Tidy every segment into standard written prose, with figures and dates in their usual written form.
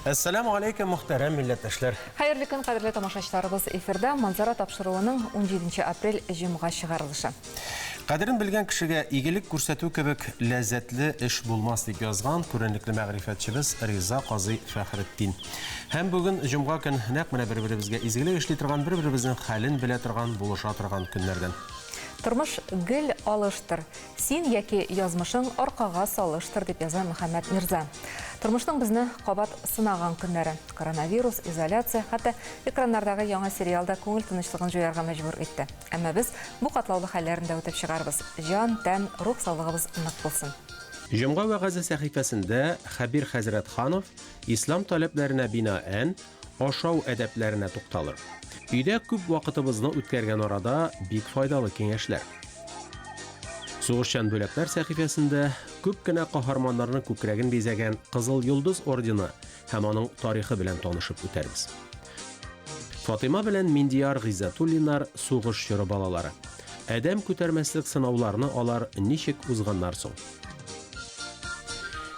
Ассаламу алейкум, мөхтәрәм милләттәшләр. Хәерле көн, кадерле тамашачыларыбыз, эфирда манзара тапшыруының 17 апрель җомга чыгарылышы. Кадерен белгән кешегә игелек күрсәтү кебек ләззәтле эш булмас дип язган күренекле мәгърифәтчебез Риза Казый Фәхретдин. Һәм бүген җомга көн нәкъ менә бер-беребезгә изгелек эшли торган, бер-беребезнең хәлен белә торган, булыша торган көннәрдән. Тормыш гел алыштыр. Син яки язмышың аркага салыштыр дип яза Мөхәммәд Мирза. Тормышның безне кабат сынаган көннәре. Коронавирус, изоляция, хәтта экраннардагы яңа сериалда күңел тынычлыгын җуярга мәҗбүр итте. Әмма без бу катлаулы хәлләрендә үтеп чыгарбыз. Җан, тән, рух саулыгыбыз нык булсын. Җомга вәгазы сәхифәсендә Хәбир Хәзрәт Ханов ислам таләпләренә бинаән ашау әдәпләренә тукталыр. Өйдә күп вакытыбызны үткәргән арада бик файдалы киңәшләр. Сугышчан бүләкләр сәхифәсендә күп кенә каһарманнарны күкрәген бизәгән Кызыл Йолдыз ордены һәм аның тарихы белән танышып үтәрбез. Фатыйма белән Миндияр Гыйззатуллиннар сугыш чоры балалары. Әдәм күтәрмәслек сынауларны алар ничек узганнар соң?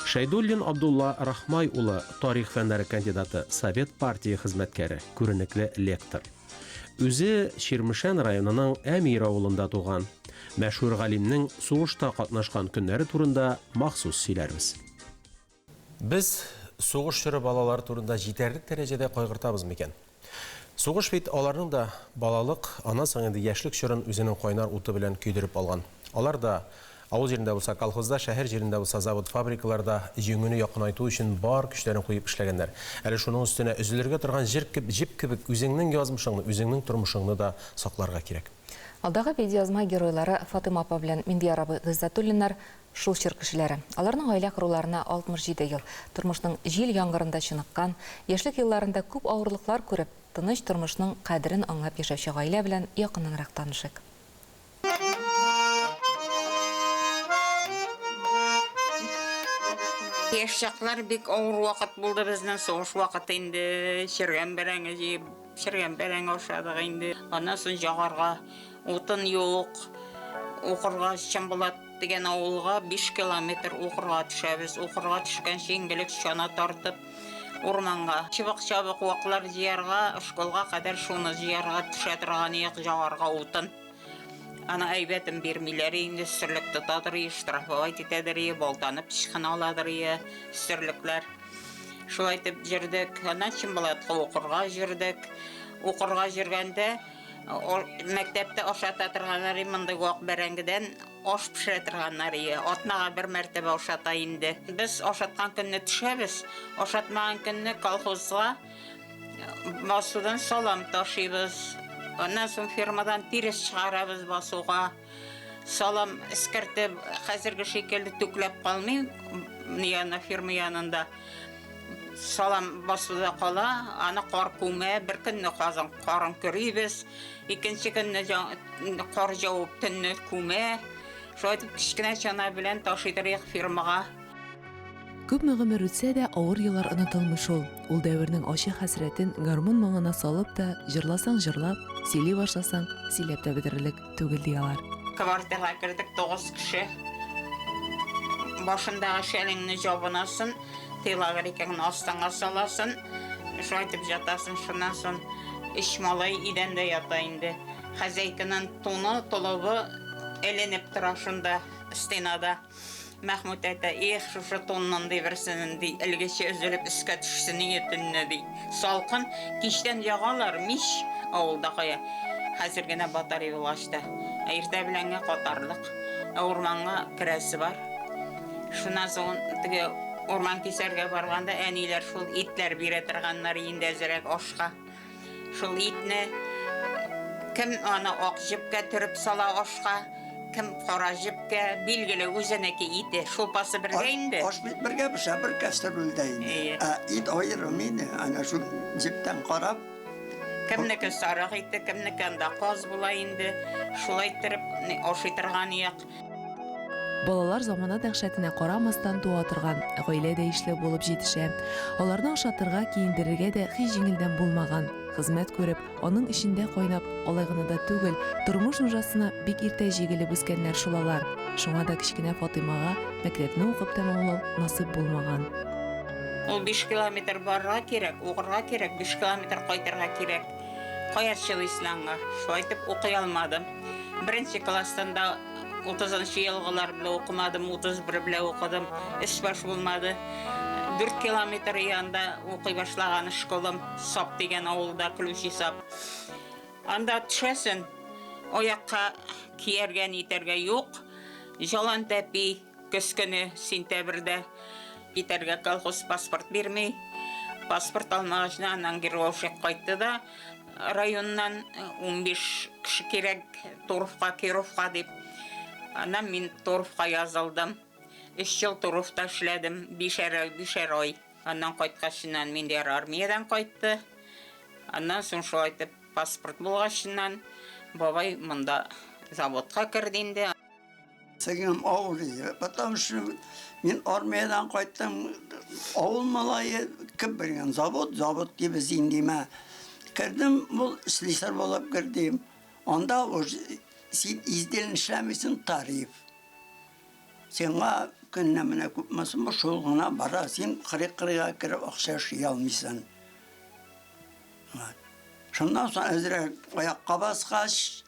Шәйдуллин Абдулла Рахмай улы тарих фәннәре кандидаты, Совет партия хезмәткәре, күренекле лектор. Үзе Ширмешән районының Әмир авылында туган. Мәшһүр галимнең сугышта катнашкан көннәре турында махсус сөйләрбез. Без сугыш чоры балалар турында җитәрлек дәрәҗәдә кайгыртабыз микән? Сугыш бит аларның да балалык, ана соң инде яшьлек чорын үзенең кайнар уты белән көйдереп алган. Алар да авыл җирендә булса колхозда, шәһәр җирендә булса завод, фабрикаларда җиңүне якынайту өчен бар көчләрен куеп эшләгәннәр. Әле шуның үстенә өзелергә торган җип кебек үзеңнең язмышыңны, үзеңнең тормышыңны да сакларга кирәк. Алдагы видеоязма геройлары Фатыма апа белән Миндияр абый Гыйззатуллиннар шул чор кешеләре. Аларның гаилә коруларына 67 ел. Тормышның җил яңгырында чыныккан, яшьлек елларында күп авырлыклар күреп, тыныч тормышның кадерен аңлап яшәүче гаилә белән якыннанрак танышык. Яшьчаклар бик авыр вакыт булды безнең сугыш вакыты инде. Чиргән бәрәңге җыеп, чиргән бәрәңге ашадык инде. Аннан соң jaгарга утын юк. Укырга Чамбулат дигән авылга 5 километр укырга төшәбез. Укырга төшкән җиңгелек чана тартып урманга. Чыбык-чабык ваклар җыярга, школга кадәр шуны җыярга төшә торган як jaгарга утын. Ана әйбәтен бирмиләр инде, серлек тотадыр, штрафовать итәдер, балтаны пешкән аладыр, серлекләр. Шулай итеп җирдек, аннан Чамбулатка укырга җирдек. Укырга җиргәндә мәктәптә ашата торганнар мондай вак бәрәңгедән аш пешерә торганнар. Атнага бер мәртәбә ашата инде. Без ашаткан көнне төшәбез, ашатмаган көнне колхозга басудан салам ташыйбыз. Аннан соң фирмадан тирес чыгарабыз басуга. Салам искәртеп, хәзерге шикелле түкләп калмый, яна фирма янында. Салам басуда кала, аны кар күмә, бер көнне казан карын көрибез, икенче көнне кар җавып төнне күмә. Шулай итеп кичкенә чана белән ташыдыр фирмага. Күпме гомер үтсә дә авыр еллар онытылмый шул. Ул дәвернең ачы хәсрәтен гармун моңына салып да, җырласаң җырлап, сөйли башласаң, сөйләп тә бетерерлек түгел диялар. Квартирага кердек 9 кеше. Башындагы шәлеңне җабынасын, тыйлагыр икән астыңа саласын. Шулай итеп ятасын, шуннан соң 3 малай идәндә ята инде. Хәзәйкәнең туны, толыбы эленеп тора шунда стенада. Мәхмүд әйтә, шушы тоннан диверсен ди, элгече өзелеп искә төшсен ниятенне ди. Салкын кичтән ягалар мич авылда кая. Хәзер генә батарея улашты. Иртә беләнгә катарлык. Урманга керәсе бар. Шуннан соң теге урман кисәргә барганда әниләр шул итләр бирә торганнар инде әзрәк ашка. Шул итне кем аны ак җипкә төреп сала ашка. Кем кара җипкә билгеле үзенеке ите, шулпасы бергә инде. Аш бит бергә пешә, бер кастрюльдә инде. Ит аерым инде, ана шул җиптән карап. Кемнеке сарык ите, кемнеке анда каз була инде. Шулай итеп ашый торган як. Балалар замана дәһшәтенә карамастан туа торган, гаилә дә ишле булып җитешә. Аларны ашатырга, киендерергә дә һич җиңелдән булмаган. Хезмәт күреп, аның ишендә кайнап, алай гына да түгел, тормыш нужасына бик иртә җигелеп үскәннәр шулалар. Шуңа да кичкенә Фатыймага мәктәпне укып тәмамлау насыйп булмаган. Ул 5 километр барырга кирәк, укырга кирәк, 5 километр кайтырга кирәк. Каячыл исланга. Шулай итеп укый алмадым. Беренче класстан да 30-нчы елгылар белән укымадым, 31 белән укыдым. Эш баш булмады. 4 километр янда укый башлаган школам Сап дигән авылда Ключи Сап. Анда төшәсен, аякка кияргә нитәргә юк. Җалан тәпи көскене сентябрьдә китәргә колхоз паспорт бирми. Паспорт алмагачна аннан Героушек кайтты да районнан 15 кеше кирәк Туровка, Кировка дип. Аннан мин Туровка язылдым. 3 ел Туровта эшләдем, 5 ай. Аннан кайткачыннан Миндияр армиядан кайтты. Аннан соң шулай итеп паспорт булгачыннан бабай монда заводка керде инде. Сәгем авырый, потому что мен армиядан кайттым, авыл малайы кем берген завод дип зиндиме. Кердим, бул слесарь булып кердим. Анда син изден эшләмисең тариф. Сиңа көнне менә күпмәсен шул гына бара, син кырык-кырыга кирип акча эшли алмыйсың. Шуннан соң әзрәк аякка баскач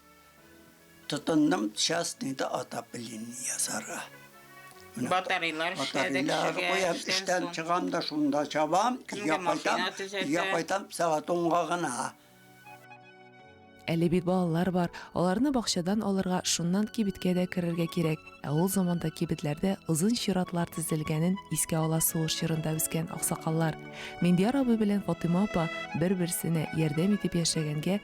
тотындым частныйда отопление язарга. Батарейлар эшләдек. Эштән чыгам да шунда чабам, я кайтам сәгать 10-га гына. Әле бит балалар бар, аларны бакчадан алырга шуннан кибеткә дә керергә кирәк. Ә ул заманда кибетләрдә озын чиратлар тезелгәнен искә ала сугыш чорында үскән аксакаллар. Миндияр абый белән Фатыйма апа бер-берсенә ярдәм итеп яшәгәнгә,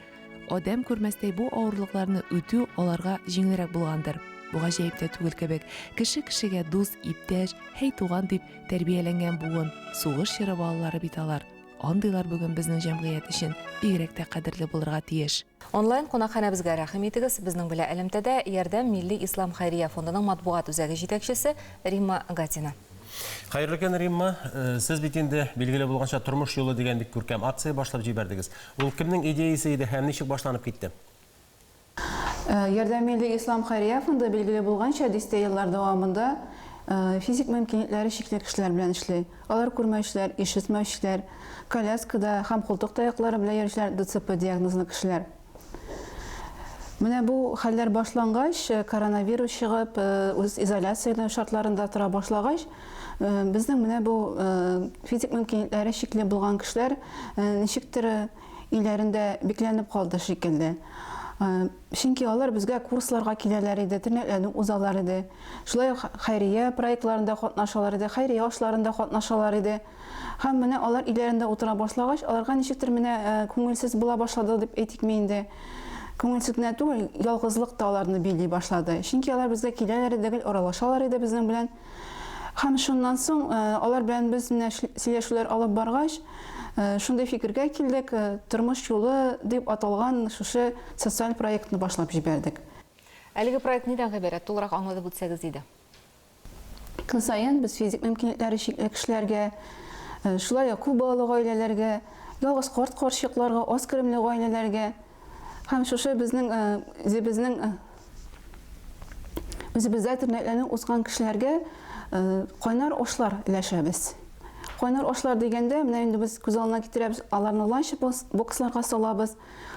адам күрмәстәй бу авырлыкларны үтү аларга җиңелрәк булгандыр. Бу гаҗәеп тә түгел кебек. Кеше-кешегә дус, иптәш, һәй туган дип тәрбияләнгән буын сугыш чоры балалары бит алар. Андыйлар бүген безнең җәмгыять өчен бигрәк тә кадерле булырга тиеш. Онлайн кунакханәбезгә рәхим итегез. Безнең белән элемтәдә Ярдәм Милли Ислам Хәйрия фондының матбугат үзәге җитәкчесе Римма Гатина. Хәерле көн, Римма. Сез бит инде билгеле булганча тормыш юлы дигән бик күркәм акция башлап җибәрдегез. Ул кемнең идеясе иде һәм ничек башланып китте? Ярдәм Милли Ислам Хәйрия фонды билгеле булганча 10 еллар дәвамында физик мөмкинлекләре чикле кешеләр белән эшли. Алар күрмәүчеләр, ишетмәүчеләр, коляскада һәм култык таяклары белән йөрүчеләр, ДЦП диагнозлы кешеләр. Менә бу хәлләр башлангач, коронавирус чыгып, үз изоляция шартларында тора башлагач, безнең менә бу физик мөмкинлекләре чикле булган кешеләр ничектер иләрендә бикләнеп калды шикелле. Чөнки алар безгә курсларга киләләр иде, төнләрне узалар иде. Шулай хәйрия проектларында катнашалар иде, хәйрия ашларында катнашалар иде. Һәм менә алар иләрендә утыра башлагач, аларга ничектер менә күңелсез була башлады дип әйтикме инде. Күңелсез генә түгел, ялгызлык та аларны били башлады. Чөнки алар безгә киләләр иде, аралашалар иде безнең белән. Һәм шуннан соң алар белән без менә сөйләшүләр алып баргач, шундай фикергә килдек, тормыш юлы дип аталган шушы социаль проектны башлап җибәрдек. Әлеге проект нидән гыйбарәт? Тулырак аңлатып үтсәгез иде. Көн саен без физик мөмкинлекләре чикле кешеләргә, шулай ук күп балалы гаиләләргә, ялгыз карт-карчыкларга, аз керемле гаиләләргә һәм шушы безнең үзебездә тернәкләрне узган кешеләргә кайнар ашлар өләшәбез. Кайнар ашлар дигәндә, менә инде без күз алдына китерәбез, аларны ланч боксларга салабыз.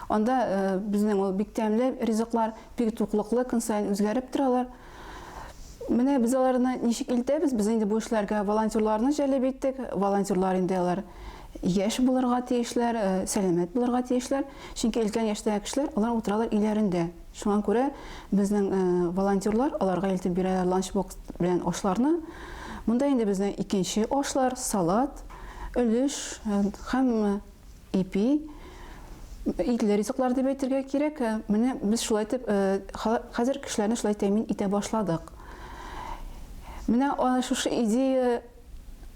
Анда безнең ул бик тәмле ризыклар, бик туклыклы көн саен үзгәреп торалар. Менә без аларны ничек илтәбез? Без инде бу эшләргә волонтерларны җәлеп иттек. Волонтерлар инде алар яшь булырга тиешләр, сәламәт булырга тиешләр. Чөнки өлкән яшьтәге кешеләр, алар утыралар иләрендә. Шуңа күрә безнең волонтерлар аларга илтеп бирәләр ланч бокс белән ашларны. Монда инде безнең икенче ашлар, салат, өлеш һәм ипи, итле ризыклар дип әйтергә кирәк. Менә без шулай итеп хәзер кешеләрне шулай тәэмин итә башладык. Менә шушы идея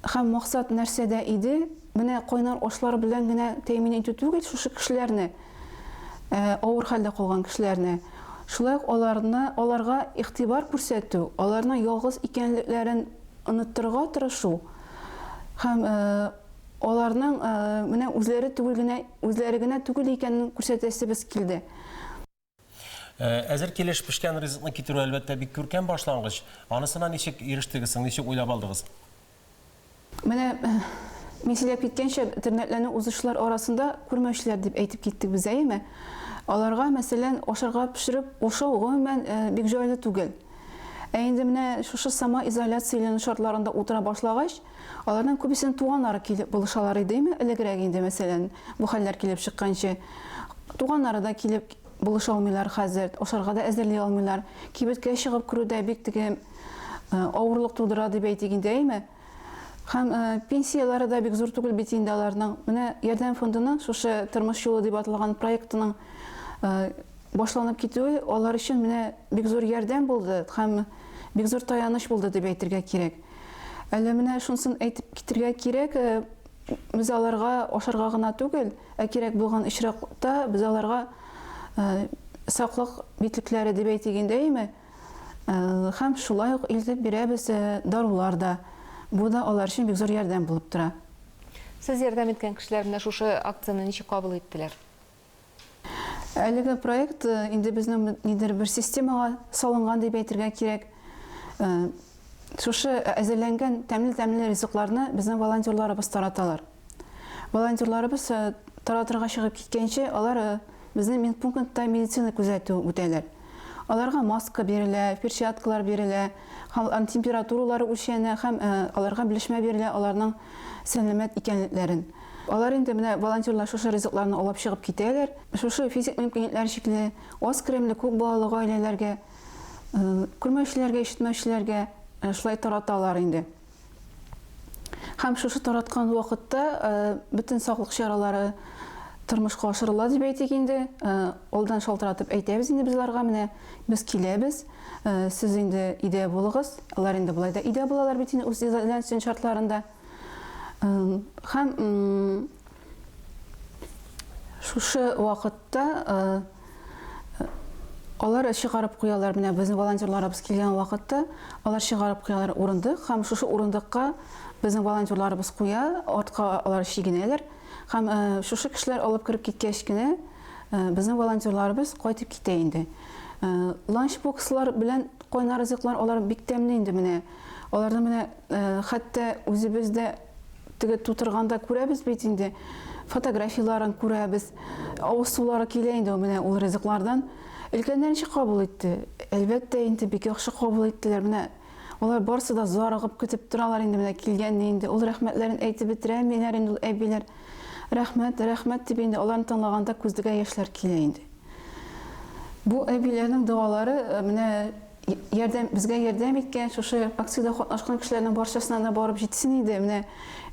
һәм максат нәрсәдә иде? Менә кайнар ашлар белән генә тәэмин итү түгел, шушы кешеләрне, авыр хәлдә калган кешеләрне, шулай ук аларга игътибар күрсәтү, аларның ялгыз икәнлекләрен оныттырырга тырышу һәм аларның менә үзләре генә түгел икәнен күрсәтәсебез килде. Әзер килеш пешкән ризыкны китерү әлбәттә бик күркәм башлангыч. Анысына ничек ирештегез, ничек уйлап алдыгыз? Менә Меселеп кеткенче интернетләнү узышлар арасында күрмәүчеләр дип әйтеп киттек без, әйме? Аларга, мәсәлән, ашарга пешереп, ашау гомумән бик җайлы түгел. Инде менә шушы самоизоляцияләнү шартларында утыра башлагач, аларның күбесен туганнары килеп булышалар идеме? Элегрәк инде, мәсәлән, бу хәлләр килеп чыкканчы, туганнары да килеп булыша алмыйлар хәзер, ашарга да әзерли алмыйлар. Кибеткә чыгып керүдә бик теге авырлык тудыра дип әйтик инде, әйме? Һәм пенсиялары да бик зур түгел бит инде аларның. Менә Ярдәм фондының шушы тормыш юлы дип аталган проектының башланып китүе алар өчен менә бик зур ярдәм булды һәм бик зур таяныч булды дип әйтергә кирәк. Әле менә шунысын әйтеп китергә кирәк, без аларга ашарга гына түгел, кирәк булган очракта без аларга саклык битлекләре дип әйтик инде, әйме? Һәм шулай ук илтеп бирәбез дарулар да. Бу да алар өчен бик зур ярдәм булып тора. Сез ярдәм иткән кешеләр менә шушы акцияны ничек кабул иттеләр? Әлеге проект инде безнең нидер бер системага салынган дип әйтергә кирәк. Шушы әзерләнгән тәмле ризыкларны безнең волонтерларыбыз тараталар. Волонтерларыбыз таратырга чыгып киткәнче, алар безнең медпунктта медицина күзәтү үтәләр. Аларга маска бирелә, перчаткалар бирелә, һәм температуралары үлчәнә, һәм аларга белешмә бирелә аларның сәламәт икәнлекләрен. Алар инде менә волонтерлар шушы ризыкларны алып чыгып китәләр. Шушы физик мөмкинлекләр шикле, аз кремле, күп балалы гаиләләргә, күрмәүчеләргә, ишетмәүчеләргә шулай тараталар инде. Һәм шушы тараткан вакытта бөтен саклык чаралары тормышка ашырыла дип әйтик инде. Алдан шалтыратып әйтәбез инде без аларга, менә без киләбез. Сез инде идә булыгыз. Алар инде булай да идә булалар бит инде үз изоляция шартларында. Һәм шушы вакытта алар чыгарып куялар, менә безнең волонтерларыбыз килгән вакытта алар чыгарып куялар урындык, һәм шушы урындыкка безнең волонтерларыбыз куя, артка алар чигенәләр. Һәм шушы кешеләр алып кирип киткәч кенә безнең волонтерларыбыз кайтып китә инде. Ланчбокслар белән кайнар ризыклар алар бик тәмле инде менә. Аларны менә хәтта үзебездә теге тутырганда күрәбез бит инде. Фотографияларын күрәбез. Авыз сулары килә инде менә ул ризыклардан. Өлкәннәр ничек кабул итте? Әлбәттә инде бик яхшы кабул иттеләр. Менә алар барысы да зарыгып көтеп торалар инде менә килгәнне инде. Ул рәхмәтләрен әйтеп бетерәмиләр инде ул әбиләр. Рәхмәт, рәхмәт дип инде аларны тыңлаганда күздәге яшьләр килә инде. Бу әбиләрнең дуалары менә безгә ярдәм иткән, шушы акциядә катнашкан кешеләрнең барчасына да барып җитсен иде. Менә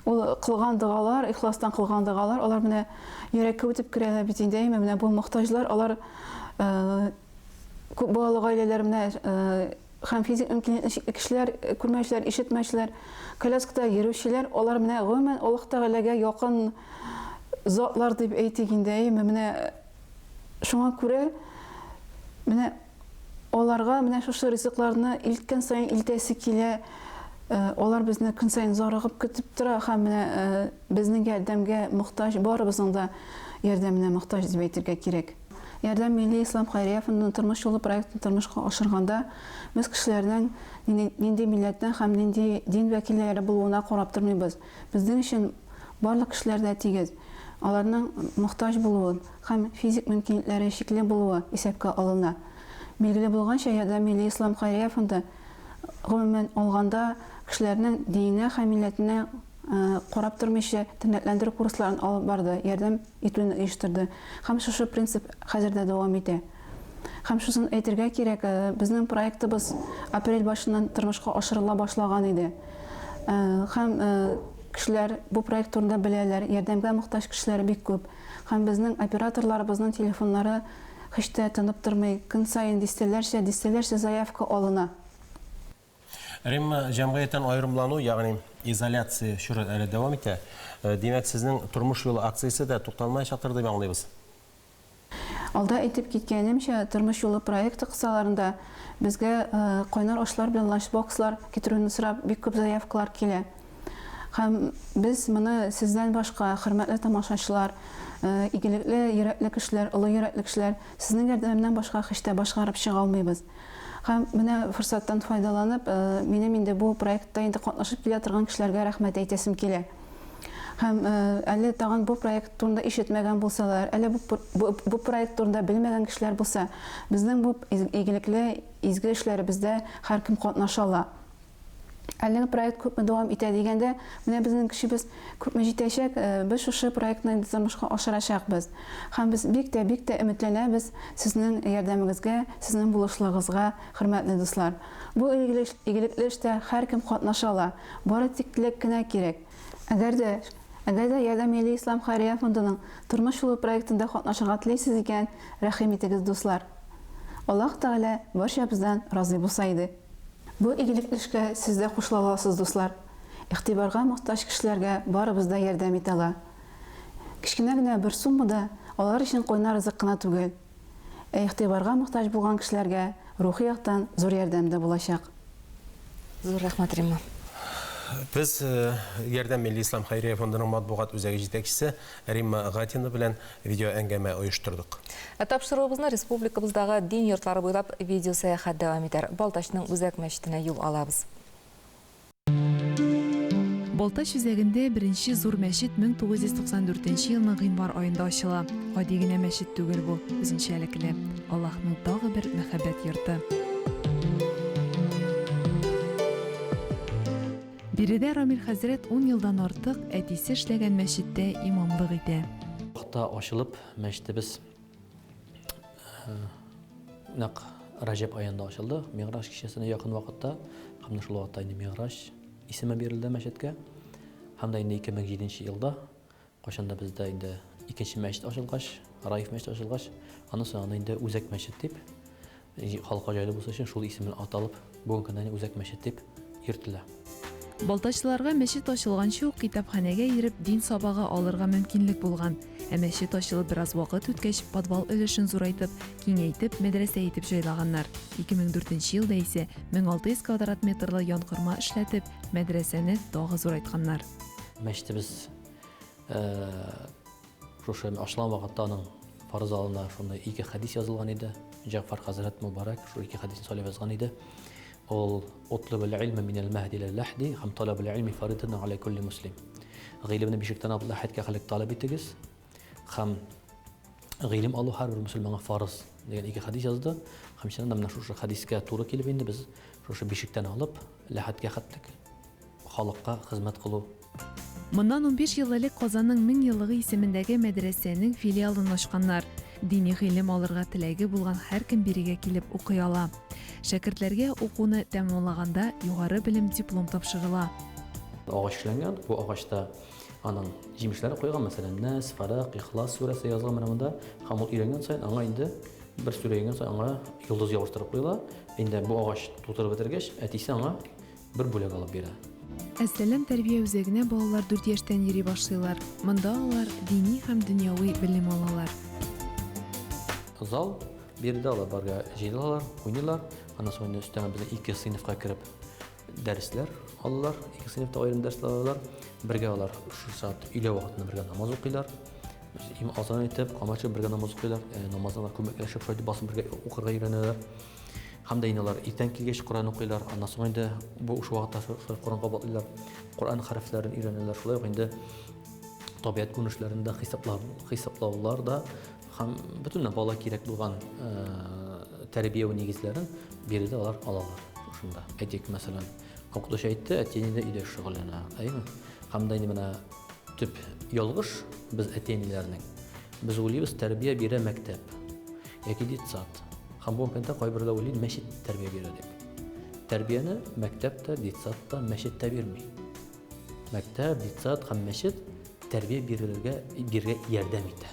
ул кылган дуалар, ихластан кылган дуалар, алар менә йөрәккә үтеп керәләр бит инде. Менә бу мохтаҗлар, алар күп балалы гаиләләр менә һәм физик мөмкинлекле кешеләр, күрмәүчеләр, ишетмәүчеләр, коляскада йөрүчеләр, алар менә гомумән Аллаһ Тәгаләгә якын затлар дип әйтик инде. Менә шуңа күрә менә аларга менә шушы ризыкларны илткән саен илтәсе килә. Алар безне көн саен зарыгып көтеп тора һәм менә безнең ярдәмгә мохтаҗ, барыбызның да ярдәменә мохтаҗ дип әйтергә кирәк. Ярдәм Милли Ислам Хәйрия фондының тормыш юлы проектын тормышка ашырганда без кешеләрнең нинди милләттән һәм нинди дин вәкилләре булуына карап тормыйбыз. Безнең өчен барлык кешеләр дә тигез. Аларның мохтаҗ булуы һәм физик мөмкинлекләре шикле булуы исәпкә алына. Билгеле булганча, Ярдәм Милли Ислам Хәйрия фонды гомумән алганда кешеләрнең диненә һәм милләтенә карап тормыйча тернәкләндерү курсларын алып барды, ярдәм итүне оештырды. Һәм шушы принцип хәзер дә дәвам итә. Һәм шусын әйтергә кирәк, безнең проектыбыз апрель башыннан тормышка ашырыла башлаган иде. Һәм кешеләр бу проект турында беләләр, ярдәмгә мохтаҗ кешеләр бик күп. Һәм безнең операторларыбызның телефоннары һич тә тынып тормый, көн саен дистәләрчә заявка алына. Римма, җәмгыятьтән аерымлану, ягъни изоляция шуры әле дәвам итә. Димәк, сезнең тормыш юлы акциясе дә тукталмаячактыр дип аңлыйбыз. Алда әйтеп киткәнемчә, тормыш юлы проекты кысаларында безгә кайнар ашлар белән ланчбокслар китерүне сорап бик күп заявкалар килә. Һәм без моны сездән башка, хөрмәтле тамашачылар, игелекле йөрәкле кешеләр, олы йөрәкле кешеләр, сезнең ярдәмнән башка һич тә башкарып чыга алмыйбыз. Һәм менә форсаттан файдаланып, минем инде бу проектта инде катнашып килә торган кешеләргә рәхмәт әйтәсем килә. Һәм әле тагын бу проект турында ишетмәгән булсалар, әле бу проект турында белмәгән кешеләр булса, безнең бу игелекле изге эшләребездә һәркем катнаша ала. Әлеге проект күпме дәвам итә дигәндә, менә безнең кешебез күпме җитәчәк, без шушы проектны тормышка ашырачакбыз. Һәм без бик тә өметләнәбез сезнең ярдәмегезгә, сезнең булышлыгыгызга, хөрмәтле дуслар. Бу игелекле эштә һәркем катнаша ала. Бары тик теләк кенә кирәк. Әгәр дә Ярдәм Милли Ислам Хәйрия фондының тормыш юлы проектында катнашырга телисез икән, рәхим итегез, дуслар. Аллаһ Тәгалә барчабыздан разый булса иде. Бу игелекле эшкә сез дә кушыла аласыз, дуслар. Игътибарга мохтаҗ кешеләргә барыбыз да ярдәм итә ала. Кичкенә генә бер суммада алар өчен кайнар ризык кына түгел. Игътибарга мохтаҗ булган кешеләргә рухи яктан зур ярдәм дә булачак. Зур рәхмәт, Римма. Biz Ярдәм Милли Ислам Хәйрия фондының матбугат үзәге җитәкчесе Римма Гатина белән видео әңгәмә оештырдык. Тапшыруыбызны республикабыздагы дин йортлары буйлап видео сәяхәт дәвам итәр. Балтачның үзәк мәчетенә юл алабыз. Балтач үзәгендә беренче зур мәчет 1994 елның гыйнвар аенда ачыла. Гади генә мәчет түгел бу, үзенчәлекле. Аллаһның тагы бер мәхәббәт йорты. Биредә Рамил хәзрәт 10 елдан артык әтисе эшләгән мәчеттә имамлык итә. Вакытта ачылып, мәчетебез нәкъ Раҗаб аенда ачылды. Миграж кичәсенә якын вакытта, һәм менә шул вакытта инде Миграж исеме бирелде мәчеткә. Һәм дә инде 2007 елда, кайчанда бездә инде икенче мәчет ачылгач, Раиф мәчете ачылгач, аны соңында инде үзәк мәчет дип, халыкка җайлы булса өчен шул исемен аталып, бүгенге көндә үзәк мәчет дип йөртелә. Балтачларга мәчет ачылганчы ук китапханәгә йөреп дин сабагы алырга мөмкинлек булган. Мәчет ачылып бераз вакыт үткәч, подвал өлешен зурайтып, киңәйтеп, мәдрәсә итеп җайлаганнар. 2004 елда исә 1600 квадрат метрлы янкырма эшләтеп, мәдрәсәне тагы зурайтканнар. Мәчетебез шушы ачылган вакытта аның фарыз алына шундай 2 хадис язылган иде. Җафар хәзрәт Мубарак шул 2 хадисны сөйләп язган иде. Ул утлуб al-ilma min al-mahdi ila-al-lahdi, ham talab al-ilmi faridatun ala kulli muslim. Гыйлемне бишектән алып ләхәткә хәлек таләп итегез. Һәм гыйлем алу һәр бер мөселманга фарыз дигән 2 хадис язды. Һәм шунда менә шушы хадискә туры килеп инде без шушы бишектән алып ләхәткә хәтлек халыкка хезмәт кылу. Моннан 15 ел элек Казанның 1000 еллыгы исемендәге мәдрәсәнең филиалын ачканнар. Дини гыйлем алырга теләге булган һәркем бирегә килеп укый ала. Шәкертләргә укуны тәмамлаганда югары белем диплом тапшырыла. Агач эшләнгән, бу агачта аның җимешләре куйган, мәсәлән, Нас, Фарак, Ихлас сүрәсе язылган менә монда. Һәм ул өйрәнгән саен аңа инде бер сүрә өйрәнгән саен аңа йолдыз ябыштырып куела. Инде бу агач тутырып бетергәч, әтисе аңа бер бүләк алып бирә. Әсәләм тәрбия үзәгенә балалар 4 яшьтән йөри башлыйлар. Монда алар дини һәм дөньяви белем алалар. Зал биредә алар барга җыелалар, уйныйлар. Аннан соң инде өстәмә безнең 2 сыйныфка кереп дәресләр алалар. 2 сыйныфта аерым дәресләр алалар. Бергә алар шу саат өйлә вакытында бергә намаз укыйлар. Им азан итеп, камачы бергә намаз укыйлар. Намазларга күмәкләшеп шундый басым бергә укырга өйрәнәләр. Һәм дә иналар иртән килгәч Коръан укыйлар. Аннан соң инде бу шу вакытта Коръанга батлыйлар. Коръан хәрефләрен өйрәнәләр. Шулай ук инде табиат күнешләрендә хисаплаулар да һәм бөтен бала кирәк булган тәрбия нигезләрен биредә алар алалар. Шунда әйтик, мәсәлән, укытучы әйтте, әтиәнидә өйдә шөгыльләнә. Әйме? Һәм дә инде менә төп ялгыш без әтиәниләрнең. Без уйлыйбыз, тәрбия бирә мәктәп яки детсад. Һәм бу көндә кайберләр уйлый мәчет тәрбия бирә дип. Тәрбияне мәктәптә, детсадта, мәчеттә бирми. Мәктәп, детсад һәм мәчет тәрбия бирергә ярдәм итә.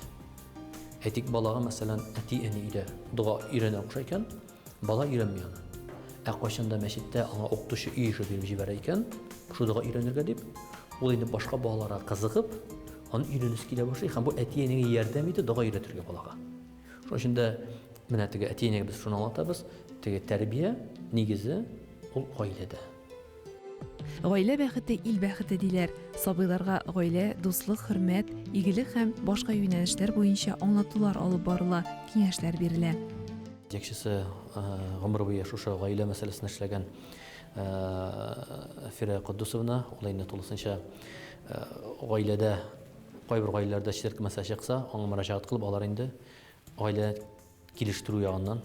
Әйтик, балага мәсәлән, әти-әни өйдә дуга өйрәнә укыша икән, бала өйрәнмәй аны. Кайчанда мәчеттә аңа укытучы үй ише биреп җибәрә икән, шу дуга өйрәнергә дип, ул инде башка балаларга кызыгып, аны өйрәнүсе килә башлый һәм бу әти-әнигә ярдәм итә дуга өйрәтергә балага. Шуның өчен дә менә теге әти-әнигә без шуны аңлатабыз, теге тәрбия нигезе ул гаиләдә. Гаилә бәхете ил бәхете диләр. Сабыйларга гаилә, дуслык, хөрмәт, игелек һәм башка юнәлешләр буенча аңлатулар алып барыла, киңәшләр бирелә. Җекчесе гомер буе шушы гаилә мәсьәләсен эшләгән Фирә Куддусовна, ул инде тулысынча гаиләдә кайбер гаиләләрдә ширк мәсьәлә чыкса, аңа мөрәҗәгать кылып алар инде гаилә килештерү ягыннан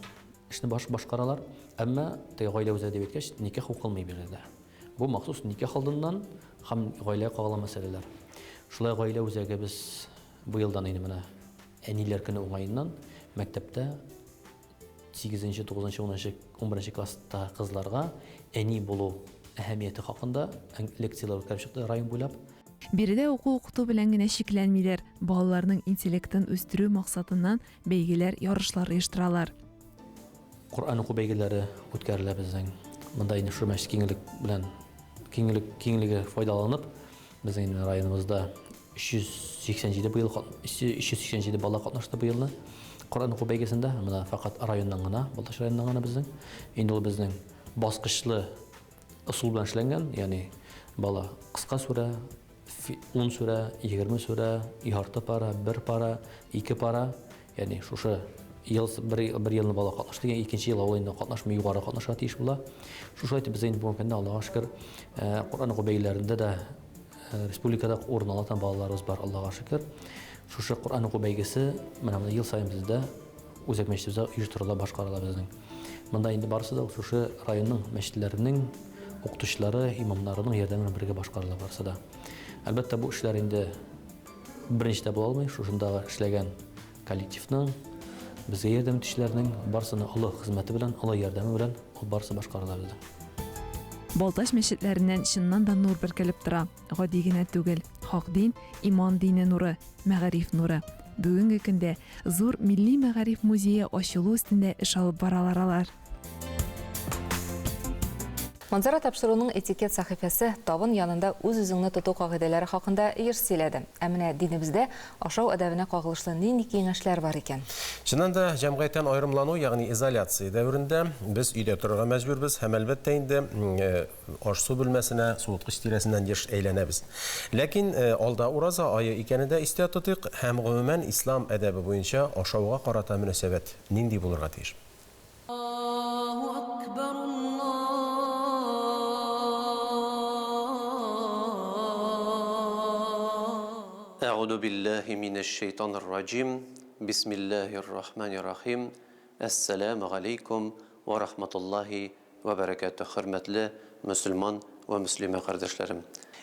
эшне башкаралар. Әмма теге гаилә үзе дип әйткәч, никах укылмый бирелә. Бу махсус никах алдыннан һәм гаилә кагыла мәсьәләләр. Шулай гаилә үзәге без бу елдан инде менә әниләр көне уңаеннан мәктәптә 8-нче, 9-нчы, 10-нчы, 11-нче класста кызларга әни булу әһәмияте хакында лекциялар үткәреп чыкты район буйлап. Биредә уку-укыту белән генә шикләнмиләр, балаларның интеллектын үстерү максатыннан бәйгеләр, ярышлар оештыралар. Коръан уку бәйгеләре үткәрелә безнең. Монда инде шу мәчет киңлеге файдаланып, безнең районыбызда 387 бала катнашты бу елны. Коръан уку бәйгесендә, менә фақат районнан гына, Балтач районыннан гына безнең. Инде ул безнең баскычлы ысул белән эшләнгән, ягъни бала кыска сүрә, 10 сүрә, 20 сүрә, ярты пара, 1 пара, 2 пара, ягъни шушы bir елны бала катнашты, икенче ел авылында катнашмый, югары катнаша тиеш була. Шушы әйтеп без инде бу көндә Аллаһка шөкер, Коръан уку бәйгеләрендә дә республикада урын алган балаларыбыз бар, Аллаһка шөкер. Шушы Коръан уку бәйгесе менә ел сайын бездә үзәк мәчетебездә оештырыла, башкарыла безнең. Монда инде барысы да шушы районның мәчетләренең укытучылары, имамнарының ярдәме белән бергә башкарыла барысы да. Әлбәттә бу эшләр инде беренчедә була алмый, шушында эшләгән коллективның, безгә ярдәм итүчеләрнең барсының олы хезмәте белән, олы ярдәме белән ул барысы башкарыла бездә. Балтач мәчетләреннән чыннан да нур бөркелеп тора. Гади генә түгел, хак дин, иман дине нуры, мәгариф нуры. Бүгенге көндә зур милли мәгариф музее ачылу өстендә эш алып баралар. Манзара тапшыруның этикет сахифасы табын янында үз-үзеңне тоту кагыйдәләре хакында еш сөйләде. Ә менә динебездә ашау әдәбенә кагылышлы нинди киңәшләр бар икән? Чыннан да җәмгыятьтән аерымлану, ягъни изоляция дәверендә без өйдә торырга мәҗбүрбез һәм әлбәттә инде аш-су бүлмәсенә, суыткыч тирәсеннән еш әйләнәбез. Ләкин алда ураза айы икәнен дә истә тотыйк һәм гомумән ислам әдәбе буенча ашауга карата мөнәсәбәт нинди булырга тиеш? أعوذ بالله من الشيطان الرجيم بسم الله الرحمن الرحيم السلام عليكم ورحمة الله وبركاته hürmetli Müslüman ve Müslüme kardeşlerim.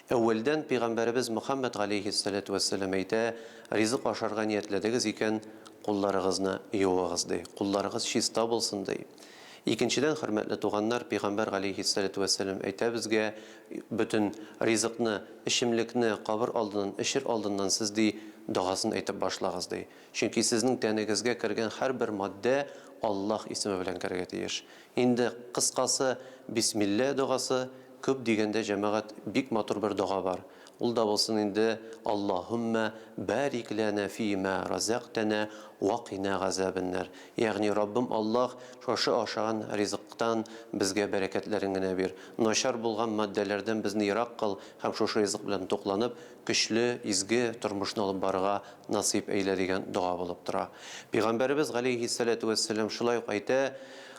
Evvelden Peygamberimiz Muhammed Aleyhisselatü Vesselam ayta rizq aşarga niyetlediniz iken kullarınızı yuvağız dey. Kullarınız şista bulsun dey. İkinciden hürmetli tuğanlar Peygamber Aleyhisselatü Vesselam ayta bizge bütün rizqni, işimlikni qabr aldından, işir aldından siz dey duasını aytib başlağız dey. Çünkü sizning tanigizga kirgan har bir madde Allah ismi bilan kirga tiyиш. Endi qisqasi Bismillah duası köp degende cemaat bik matur bir dua var. Ул да булсын инде Аллаһумма барик лана фима разактана ва қина газабаннар. Ягъни Раббым Аллаһ шушы ашаган ризыктан безгә бәрәкәтләрен генә бир. Начар булган матдәләрдән безне ярак кыл һәм шушы ризык белән тукланып, көчле, изге тормышны алып барырга насип әйлә дигән дуа булып тора. Пәйгамбәрбез галейһиссалату вассалам шулай ук әйтә: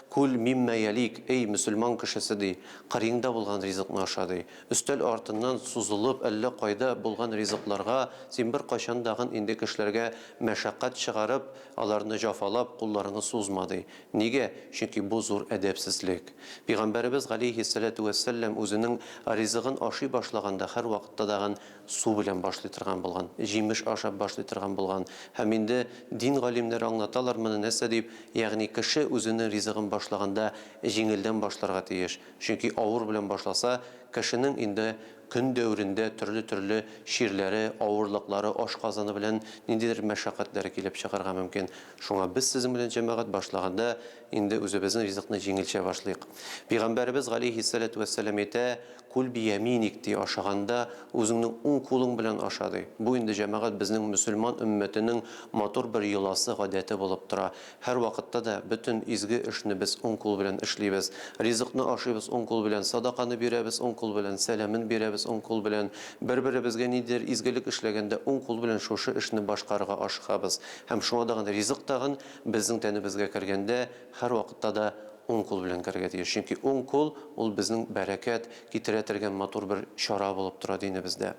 Кул мимма ялик, ey Müslüman кешесе ди, кырыңда булган ризыкны аша ди. Өстәл артыннан сузылып, әллә кайда булган ризыкларга син бер качан дагын инде кешеләргә мәшәкать чыгарып, аларны җафалап, кулларını сузма ди. Нигә? Чөнки бу зур әдәпсезлек. Пәйгамбәрбез галейһиссалату вассалам үзенең ризыгын ашый башлаганда һәр вакытта дагын су белән башлый торган булган, җимеш ашап башлый торган булган. Һәм инде дин галимнәре аңлаталар моны нәрсә дип, ягъни кеше үзенең ризыгын башлаганда җиңелдән башларга тиеш. Чөнки авыр белән башласа, кешенең инде көн дәврендә төрле ширләре, авырлыклары, ашказаны белән ниндидер мәшәкатьләр килеп чыгарга мөмкин. Шуңа без сезнең белән җәмәгать башлаганда инде үзебезнең ризыкны җиңелчә башлыйк. Пәйгамбәрбез галейһиссалату вассалам әйтә: "Кул би яминик" ди ашаганда үзеңнең уң кулың белән аша ди. Бу инде җәмәгать безнең мөселман өммәтенең матур бер йоласы, гадәте булып тора. Һәр вакытта да бөтен изге эшне без уң кул белән эшлибез. Ризыкны ашыйбыз уң кул белән, садаканы бирәбез уң кул белән, сәламын бирәбез уң кул белән, бер-беребезгә нидер изгелек эшләгәндә уң кул белән шушы эшне башкарырга ашыгабыз. Һәм шуңа дагы ризык тагын безнең тәнебезгә кергәндә һәр вакытта да уң кул белән керергә тиеш. Чөнки уң кул ул безнең бәрәкәт китерә торган матур бер чара булып тора динебездә.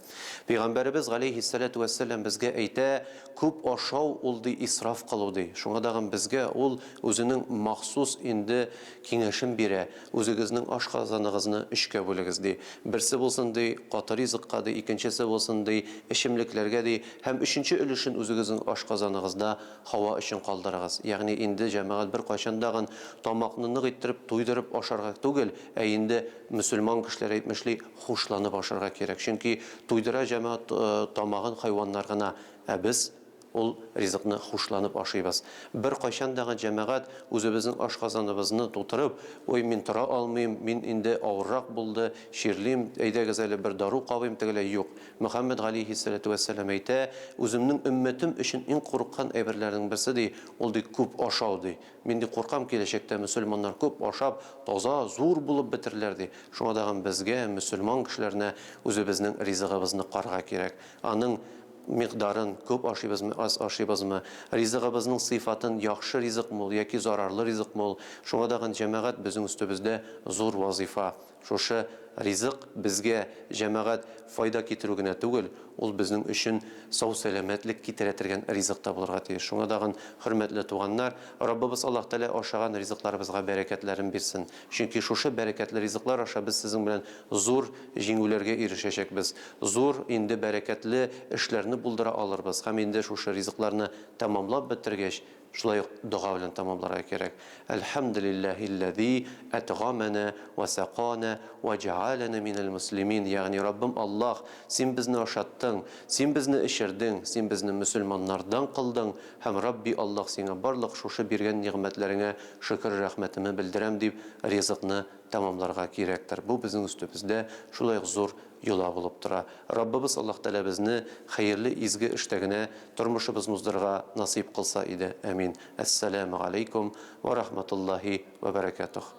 Пәйгамбәрбез галейһиссалату вассалам безгә әйтә, күп ашау ул ди исраф кылу ди. Шуңа дагы безгә ул үзенең махсус инде киңәшен бирә. Үзегезнең ашказаныгызны 3кә бүлегез ди. Берсе булсын ди каты ризыкка ди, икенчесе булсын ди эчемлекләргә ди, һәм өченче өлешен үзегезнең ашказаныгызда һава өчен калдырыгыз. Ягъни инде җәмәгать бер кайчандагын тамакны нык иттереп, туйдырып ашарга түгел, ә инде мөселман кешеләр әйтмешли, хушланып ашарга кирәк. Чөнки туйдыра җәмәгать тамагын хайваннар гына, ә без ул ризыкны хушланып ашыйбыз. Бер кайчандагы җәмәгать үзебезнең ашказаныбызны тутырып, ой мин тора алмыйм, мин инде авыррак булды, ширлим, әйдәгез әле бер дару кабыйм тегелә юк. Мөхәммәд галейһиссалату вассалам әйтә, үземнең өммәтем өчен иң курыккан әйберләрнең берсе ди, ул ди күп ашау ди. Мин ди куркам киләчәктә мөселманнар күп ашап, таза, зур булып бетерләр ди. Шуңа дагы безгә, мөселман кешеләренә үзебезнең ризыгыбызны карга кирәк. Аның микъдарын күп ашыйбызмы, аз ашыйбызмы, ризыгыбызның сыйфатын яхшы ризык мул яки зарарлы ризык мул. Шуңа дагы җәмәгать безнең үстебездә зур вазифа. Шушы ризык безгә җәмәгать файда китерү генә түгел, ул безнең өчен сау-сәламәтлек китерә торган ризык та булырга тиеш. Шуңа дагы хөрмәтле туганнар, Раббыбыз Аллаһ Тәала ашаган ризыкларыбызга бәрәкәтләрен бирсен. Чөнки шушы бәрәкәтле ризыклар аша без сезнең белән зур җиңүләргә ирешәчәкбез. Зур инде бәрәкәтле эшләрне булдыра алырбыз. Һәм инде шушы ризыкларны тәмамлап бетергәч, шулай ук дуга белән тәмамларга кирәк. Әлхәмдүлиллаһилләзи атгамана ва сақана ва җаалана минал муслимин. Ягъни Раббым Аллаһ, син безне ашаттың, син безне эчердең, син безне мөселманнардан кылдың һәм Рабби Аллаһ сиңа барлык шушы биргән нигъмәтләреңә шөкр рәхмәтемне белдерәм дип ризыкны тәмамларга кирәктер. Бу безнең үстебездә шулай ук зур юла булып тора. Раббыбыз Аллаһ Тәала безне хәерле изге эштә генә тормышыбыз уздырырга насыйп кылса иде. Амин. Ассаламу алейкум ва рахматуллаһи ва баракатух.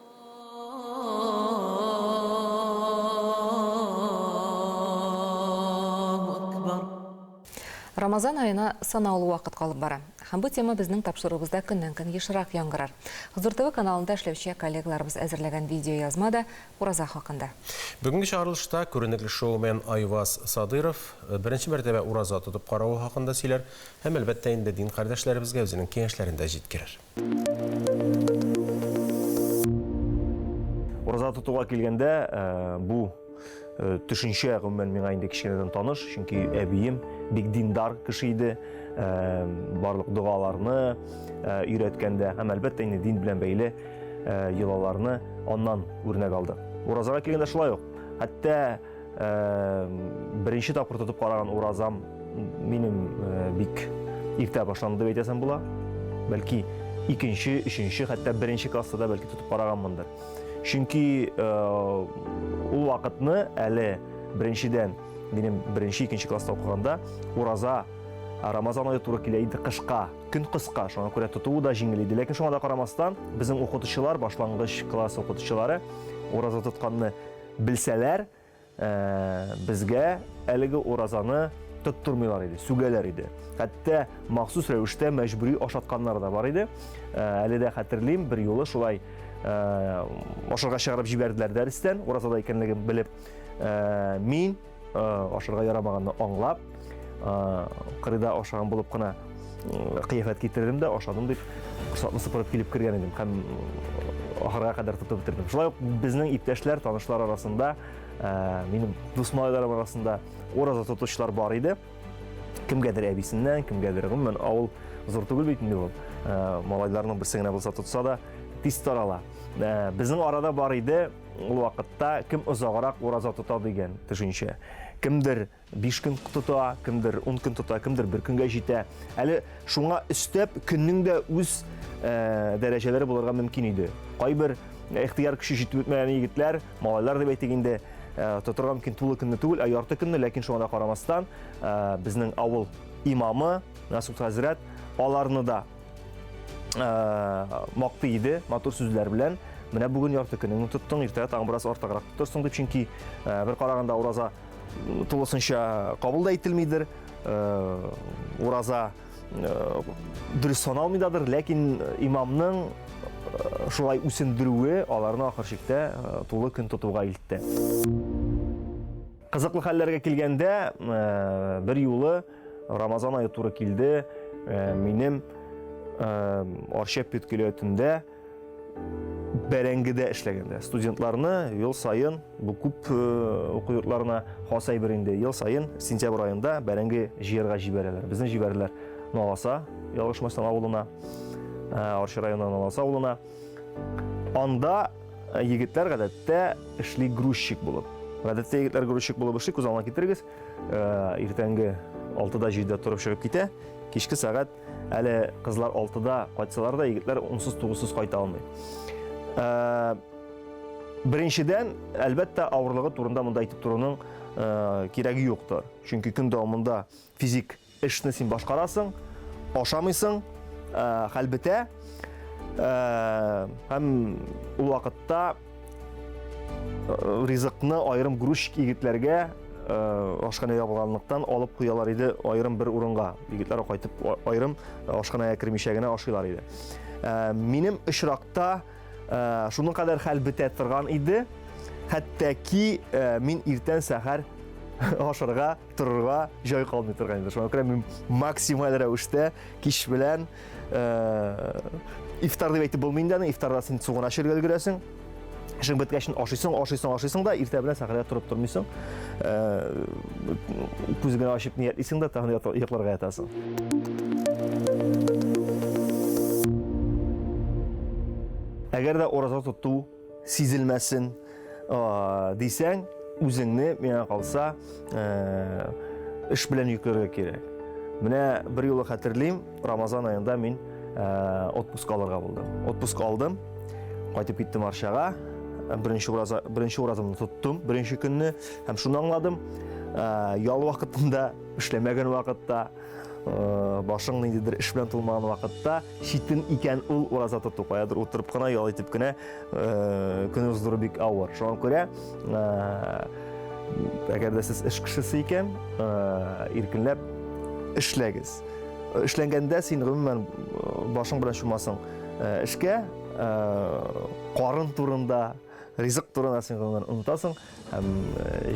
Рамазан айына санаулы вакыт калып бара. Һәм бу тема безнең тапшыруыбызда көннән-көн ешрак яңгырар. Хозур ТВ каналында эшләүче коллегаларыбыз әзерләгән видеоязмада ураза хакында. Бүгенге чыгарылышта күренекле шоумен Айваз Садыров беренче мәртәбә ураза тотып карау хакында сөйләр, һәм әлбәттә инде дин кардәшләребезгә үзенең киңәшләрен дә җиткерер. Ураза тотуга килгәндә, бу төшенчә гомумән миңа инде кичкенәдән таныш, чөнки әбием бик диндар кеше иде, барлык дугаларны өйрәткәндә һәм әлбәттә инде дин белән бәйле йолаларны аннан үрнәк алды. Уразага килгәндә шулай ук. Хәтта беренче тапкыр тотып караган уразам минем бик иртә башланды дип әйтәсем була. Бәлки икенче, өченче, хәтта беренче класста да бәлки тотып караганмындыр. Чөнки ул вакытны әле беренчедән минем беренче, икенче класста укыганда ураза Рамазан ае туры килә иде кышка, көн кыска, шуңа күрә тотуы да җиңел иде. Ләкин шуңа да карамастан, безнең укытучылар, башлангыч класс укытучылары ураза тотканны белсәләр, безгә әлеге уразаны тоттырмыйлар иде, сүгәләр иде. Хәтта махсус рәвештә мәҗбүри ашатканнар да бар иде. Әле дә хәтерлим, бер юлы шулай ашарга чыгарып җибәрделәр дәрестән, уразада икәнлеген белеп, мин ашарга ярамаганны аңлап, кырыда ашаган булып кына кыяфәт китердем дә, ашадым дип, курсакны сыпырып килеп кергән идем һәм ахырга кадәр тотып бетердем. Шулай ук безнең иптәшләр, танышлар арасында, минем дус малайларым арасында ураза тотучылар бар иде. Кемгәдер әбисеннән, кемгәдер гомумән авыл зур түгел бит инде ул. Малайларның берсе генә булса тотса да тиз тарала. Безнең арада бар иде ул вакытта кем озаграк ураза тота дигән төшенчә. Кемдер 5 көн тота, кемдер 10 көн тота, кемдер 1 көнгә җитә. Әле шуңа өстәп көннең дә үз дәрәҗәләре булырга мөмкин иде. Кайбер ихтияр көче җитеп бетмәгән егетләр, малайлар дип әйтик инде, тотырга мөмкин тулы көнне түгел, ярты көнне, ләкин шуңа да карамастан, безнең авыл имамы Насух хәзрәт аларны да мактый иде, матур сүзләр белән. Менә бүген ярты көнне тоттың, иртәгә тагын бераз артыграк тотырсың дип, чөнки бер караганда ураза тулысынча кабул да ителмидер. Ураза дөрес саналмыйдадыр, ләкин имамның шулай үсендерүе аларны ахыр чиктә тулы көн тотуга илтте. Кызыклы хәлләргә килгәндә, бер юлы Рамазан айы туры килде, минем Арча педкөлетендә бәрәңгедә эшләгәндә. Студентларны ел сайын, бу күп уку йортларына хас әйбер инде, ел сайын сентябрь айында бәрәңге җыярга җибәрәләр. Безне җибәрделәр Наласа, Ялгышмастан авылына, Арча районынан Наласа авылына. Анда егетләр гадәттә эшли грузчик булып. Гадәттә егетләр грузчик булып эшли, күз алдына китерегез. Иртәнге 6-да 7-дә торып чыгып китә. Кичке сәгать әле кызлар 6-да кайтсалар да, егетләр 10-9 кайта алмый. Беренчедән, әлбәттә, авырлыгы турында монда әйтеп торуның кирәге юктыр. Чөнки көн дәвамында физик эшне син башкарасың, ашамыйсың, хәл бетә. Һәм ул вакытта ризыкны айрым грузчик егетләргә ашхана ябылганлыктан алып куялар иде айрым бер урынга. Егетләр кайтып айрым ашханага кирмичә генә ашыйлар иде. Минем очракта шуның кадәр хәл бетә торган иде, хәтта ки мин иртән сәхәр ашарга, торырга җай калмый торган иде. Шуңа күрә мин максималь рәвештә кич белән ифтар дип әйтеп булмый инде, ифтарда син сугына чиргә өлгерәсең. Эшең беткәчен ашыйсың да, иртә белән сәхәргә турып тормыйсың. Күзеңне ачып ниятлисең да, тагын йокларга ятасың. Әгәр дә ураза тоту сизелмәсен дисәң, үзеңне миңа калса эш белән йөкләргә кирәк. Менә бер юлы хәтерлим, Рамазан аенда мин отпуск алырга булдым. Отпуск алдым, кайтып киттем Арчага. Беренче уразымны тоттым, беренче көнне, һәм шуны аңладым. Ял вакытында, эшләмәгән вакытта, башың ниндидер эш белән тулмаган вакытта, читен икән ул ураза тоту, каядыр утырып кына, ял итеп кенә көн уздыру бик авыр. Шуңа күрә, әгәр дә сез эш кешесе икән, иркенләп эшләгез. Эшләнгәндә син гомумән башың белән чумасың эшкә, карын турында, ризык турында син гомумән онытасың, һәм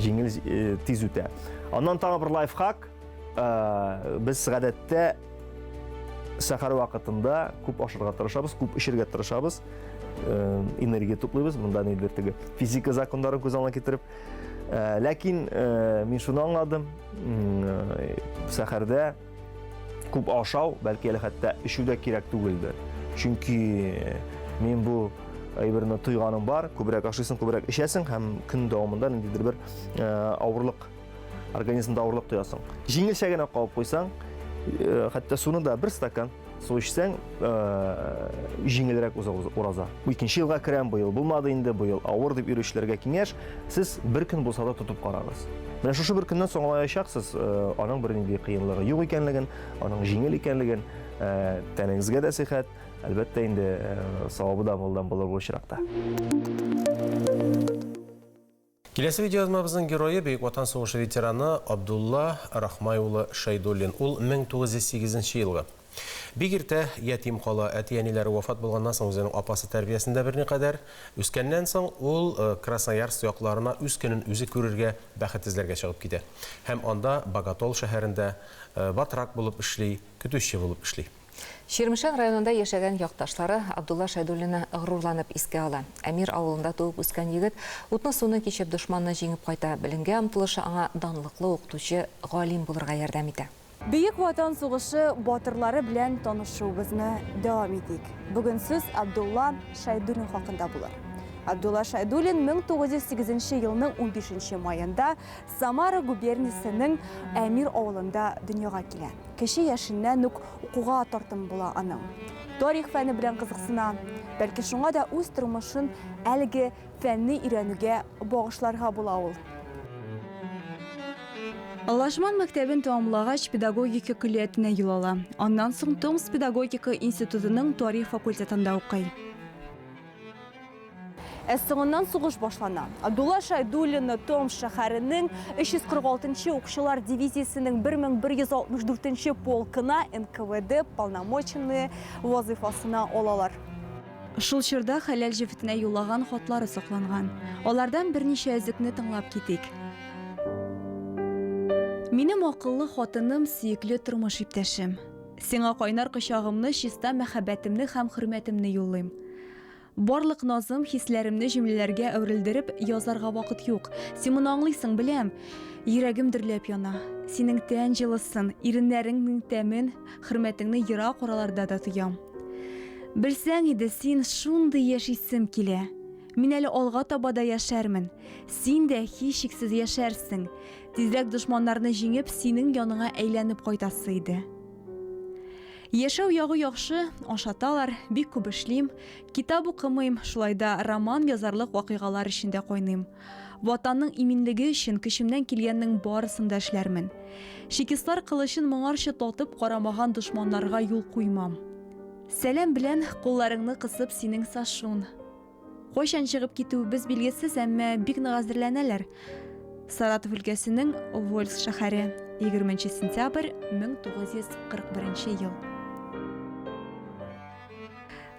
җиңел тиз үтә. Аннан тагы бер лайфхак. Без гадәттә сәхәр вакытында күп ашарга тырышабыз, күп эчәргә тырышабыз. Энергия туплыйбыз, монда нидер теге физика законнарын күз алдына китереп. Ләкин мин шуны аңладым. Сәхәрдә күп ашау, бәлки әле хәтта эчү дә кирәк түгелдер. Чөнки мин бу әйберне тойганым бар, күбрәк ашыйсың, күбрәк эчәсең һәм көн дәвамында ниндидер бер авырлык, организмда авырлык тоясың. Җиңелчә генә калып куйсаң, хәтта суны да бер стакан су эчсәң, җиңелрәк ураза. Бу икенче елга керәм, бу ел булмады инде, бу ел авыр дип йөрүчеләргә киңәш, сез бер көн булса да тотып карагыз. Менә шушы бер көннән соң аңлаячаксыз, аның бер нинди кыенлыгы юк икәнлеген, аның җиңел икәнлеген, тәнеңезгә дә сихәт, әлбәттә инде савабы да булдан булыр бу очракта. Киләсе видеозмабызның герое Бөек Ватан сугышы ветераны Абдулла Рахмай улы Шәйдуллин. Ул 1908 елгы. Бик иртә ятим кала, әти-әниләре вафат булганнан соң үзенең апасы тәрбиясендә берникадәр үскәннән соң ул Красноярск якларына үз көнен үзе күрергә, бәхет эзләргә чыгып китә. Һәм анда Боготол шәһәрендә батрак булып эшли, көтүче булып эшли. Ширмешән районында яшәгән якташлары Абдулла Шәйдуллинны гырурланып искә ала. Әмир авылында туып үскән егет утны суны кичеп дошманны җиңеп кайта. Беленгә омтылышы аңа данлыклы укытучы, галим булырга ярдәм итә. Бөек Ватан сугышы батырлары белән танышуыбызны дәвам итик. Бүген сүз Абдулла Шәйдуллин хакында булыр. Абдулла Шәйдуллин 1908 елның 15 майында Самара губерниясенең Әмир авылында дөньяга килә. Кеше яшеннән үк укуга тартым була аның. Тарих фәне белән кызыксына, бәлки шуңа да үз тормышын әлеге фәнне өйрәнүгә багышларга була ул. Лашман мәктәбен тәмамлагач педагогика көллиятенә юл ала. Аннан соң Томск педагогика институтының тарих факультетында укый. Соңыннан сугыш башлана. Абдулла Шәйдуллинны Томск шәһәренең 346-нчы укчылар дивизиясенең 1164-нчы полкына НКВД полномоченные вазифасына алалар. Шул чорда хәләл җефетенә юллаган хатлары сакланган. Алардан берничә үзекне тыңлап китик. Минем акыллы хатыным, сөекле тормыш иптәшем. Сиңа кайнар кочагымны, чиста мәхәббәтемне һәм хөрмәтемне юллыйм. Барлык назым, хисләремне җөмләләргә әверелдереп язарга вакыт юк. Син моны аңлыйсың, беләм. Йөрәгем дөрләп яна. Синең тән җылысын, иреннәреңнең тәмен, хөрмәтеңне ерак араларда да тоям. Белсәң иде, син шундый яшисем килә. Мин әле алга таба да яшәрмен. Син дә һичшиксез яшәрсең. Тизрәк дошманнарны җиңеп, синең яныңа әйләнеп кайтасы иде. Яшәү ягы яхшы, ашаталар, бик күп эшлим, китап укымыйм, шулай да роман язарлык вакыйгалар эчендә кайныйм. Ватанның иминлеге өчен көчемнән килгәннең барысын да эшләрмен. Шикислар кылычын моңарчы татып карамаган дошманнарга юл куймам. Сәлам белән кулларыңны кысып синең Сашун. Кайчан чыгып китүебез билгесез, әмма бик нык әзерләнәләр. Саратов өлкәсенең Вольск шәһәре, 20 сентябрь 1941 ел.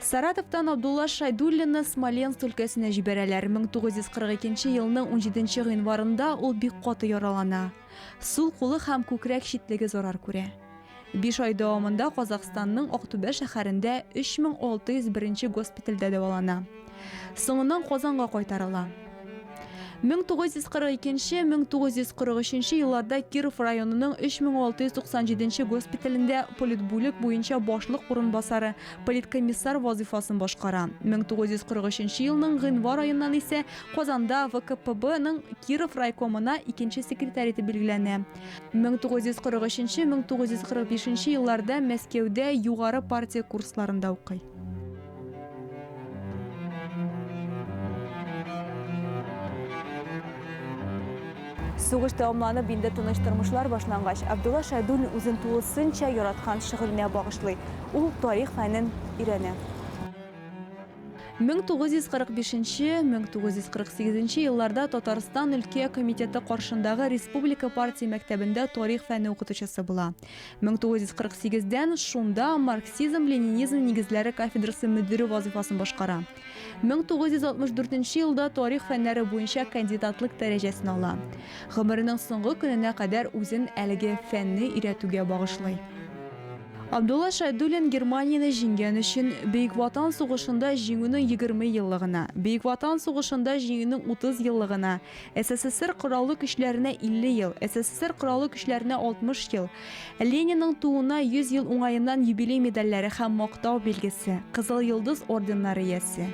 Саратовтан Абдулла Шайдуллинны Смоленск өлкәсенә җибәрәләр. 1942 елның 17 гыйнварында ул бик каты яралана. Сул кулы һәм күкрәк читлеге зарар күрә. 5 ай дәвамында Казакъстанның Актүбә шәһәрендә 3601 госпитальдә дәвалана. Соңыннан Казанга кайтарыла. 1942-1943 елларда Киров районының 3697 госпиталендә политбүлек буенча башлык урынбасары, политкомиссар вазифасын башкара. 1943 елның гыйнвар аеннан исә Казанда ВКПБ-ның Киров райкомына 2 секретарь итеп билгеләнә. 1943-1945 елларда Мәскәүдә югары партия курсларында укый. Сугыш тәмамланып, инде тыныч тормышлар башлангач, Абдулла Шайдуллин үзен тулысынча яраткан шөгыленә багышлый. Ул тарих фәнен өйрәнә. 1945-1948 елларда Татарстан өлкә комитеты каршындагы Республика партия мәктәбендә тарих фәне укытучысы була. 1948-дән шунда марксизм-ленинизм нигезләре кафедрасы мөдире вазифасын башкара. 1964 елда тарих фәннәре буенча кандидатлык дәрәҗәсен ала. Гомеренең соңгы көненә кадәр үзен әлеге фәнне өйрәтүгә багышлый. Абдулла Шайдуллин Германияны җиңгән өчен Бөек Ватан сугышында җиңүнең 20 еллыгына, Бөек Ватан сугышында җиңүнең 30 еллыгына, СССР кораллы көчләренә 50 ел, СССР кораллы көчләренә 60 ел, Ленинның тууына 100 ел уңаеннан юбилей медальләре һәм мактау билгесе, Кызыл йолдыз орденнары иясе.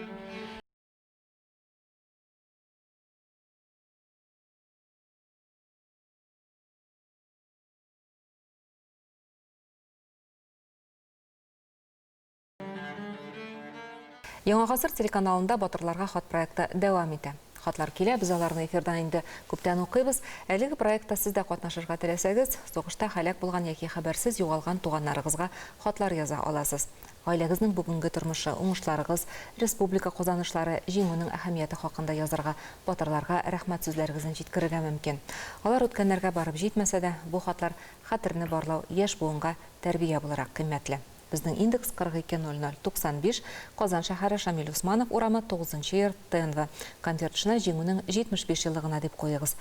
Яңа ғасыр телеканалында батырларға хат проекты дәвам итә. Хатлар килә, без аларны эфирдан инде күптән укыйбыз. Әлеге проектта сез дә катнашырга теләсәгез, сугышта һәлак булган яки хәбәрсез югалган туганнарыгызга хатлар яза аласыз. Гаиләгезнең бүгенге тормышы, уңышларыгыз, республика казанышлары, җиңүнең әһәмияте хакында язарга, батырларга рәхмәт сүзләрегезен җиткерергә мөмкин. Алар үткәннәргә барып җитмәсә дә, бу хатлар хәтерне барлау яшь буынга тәрбия буларак кыйммәтле. Безнең индекс 420095, Казан шәһәре Шамил Усманов урамы 9-йорт ТНВ. Конвертшына җиңүнең 75 еллыгына дип куегыз.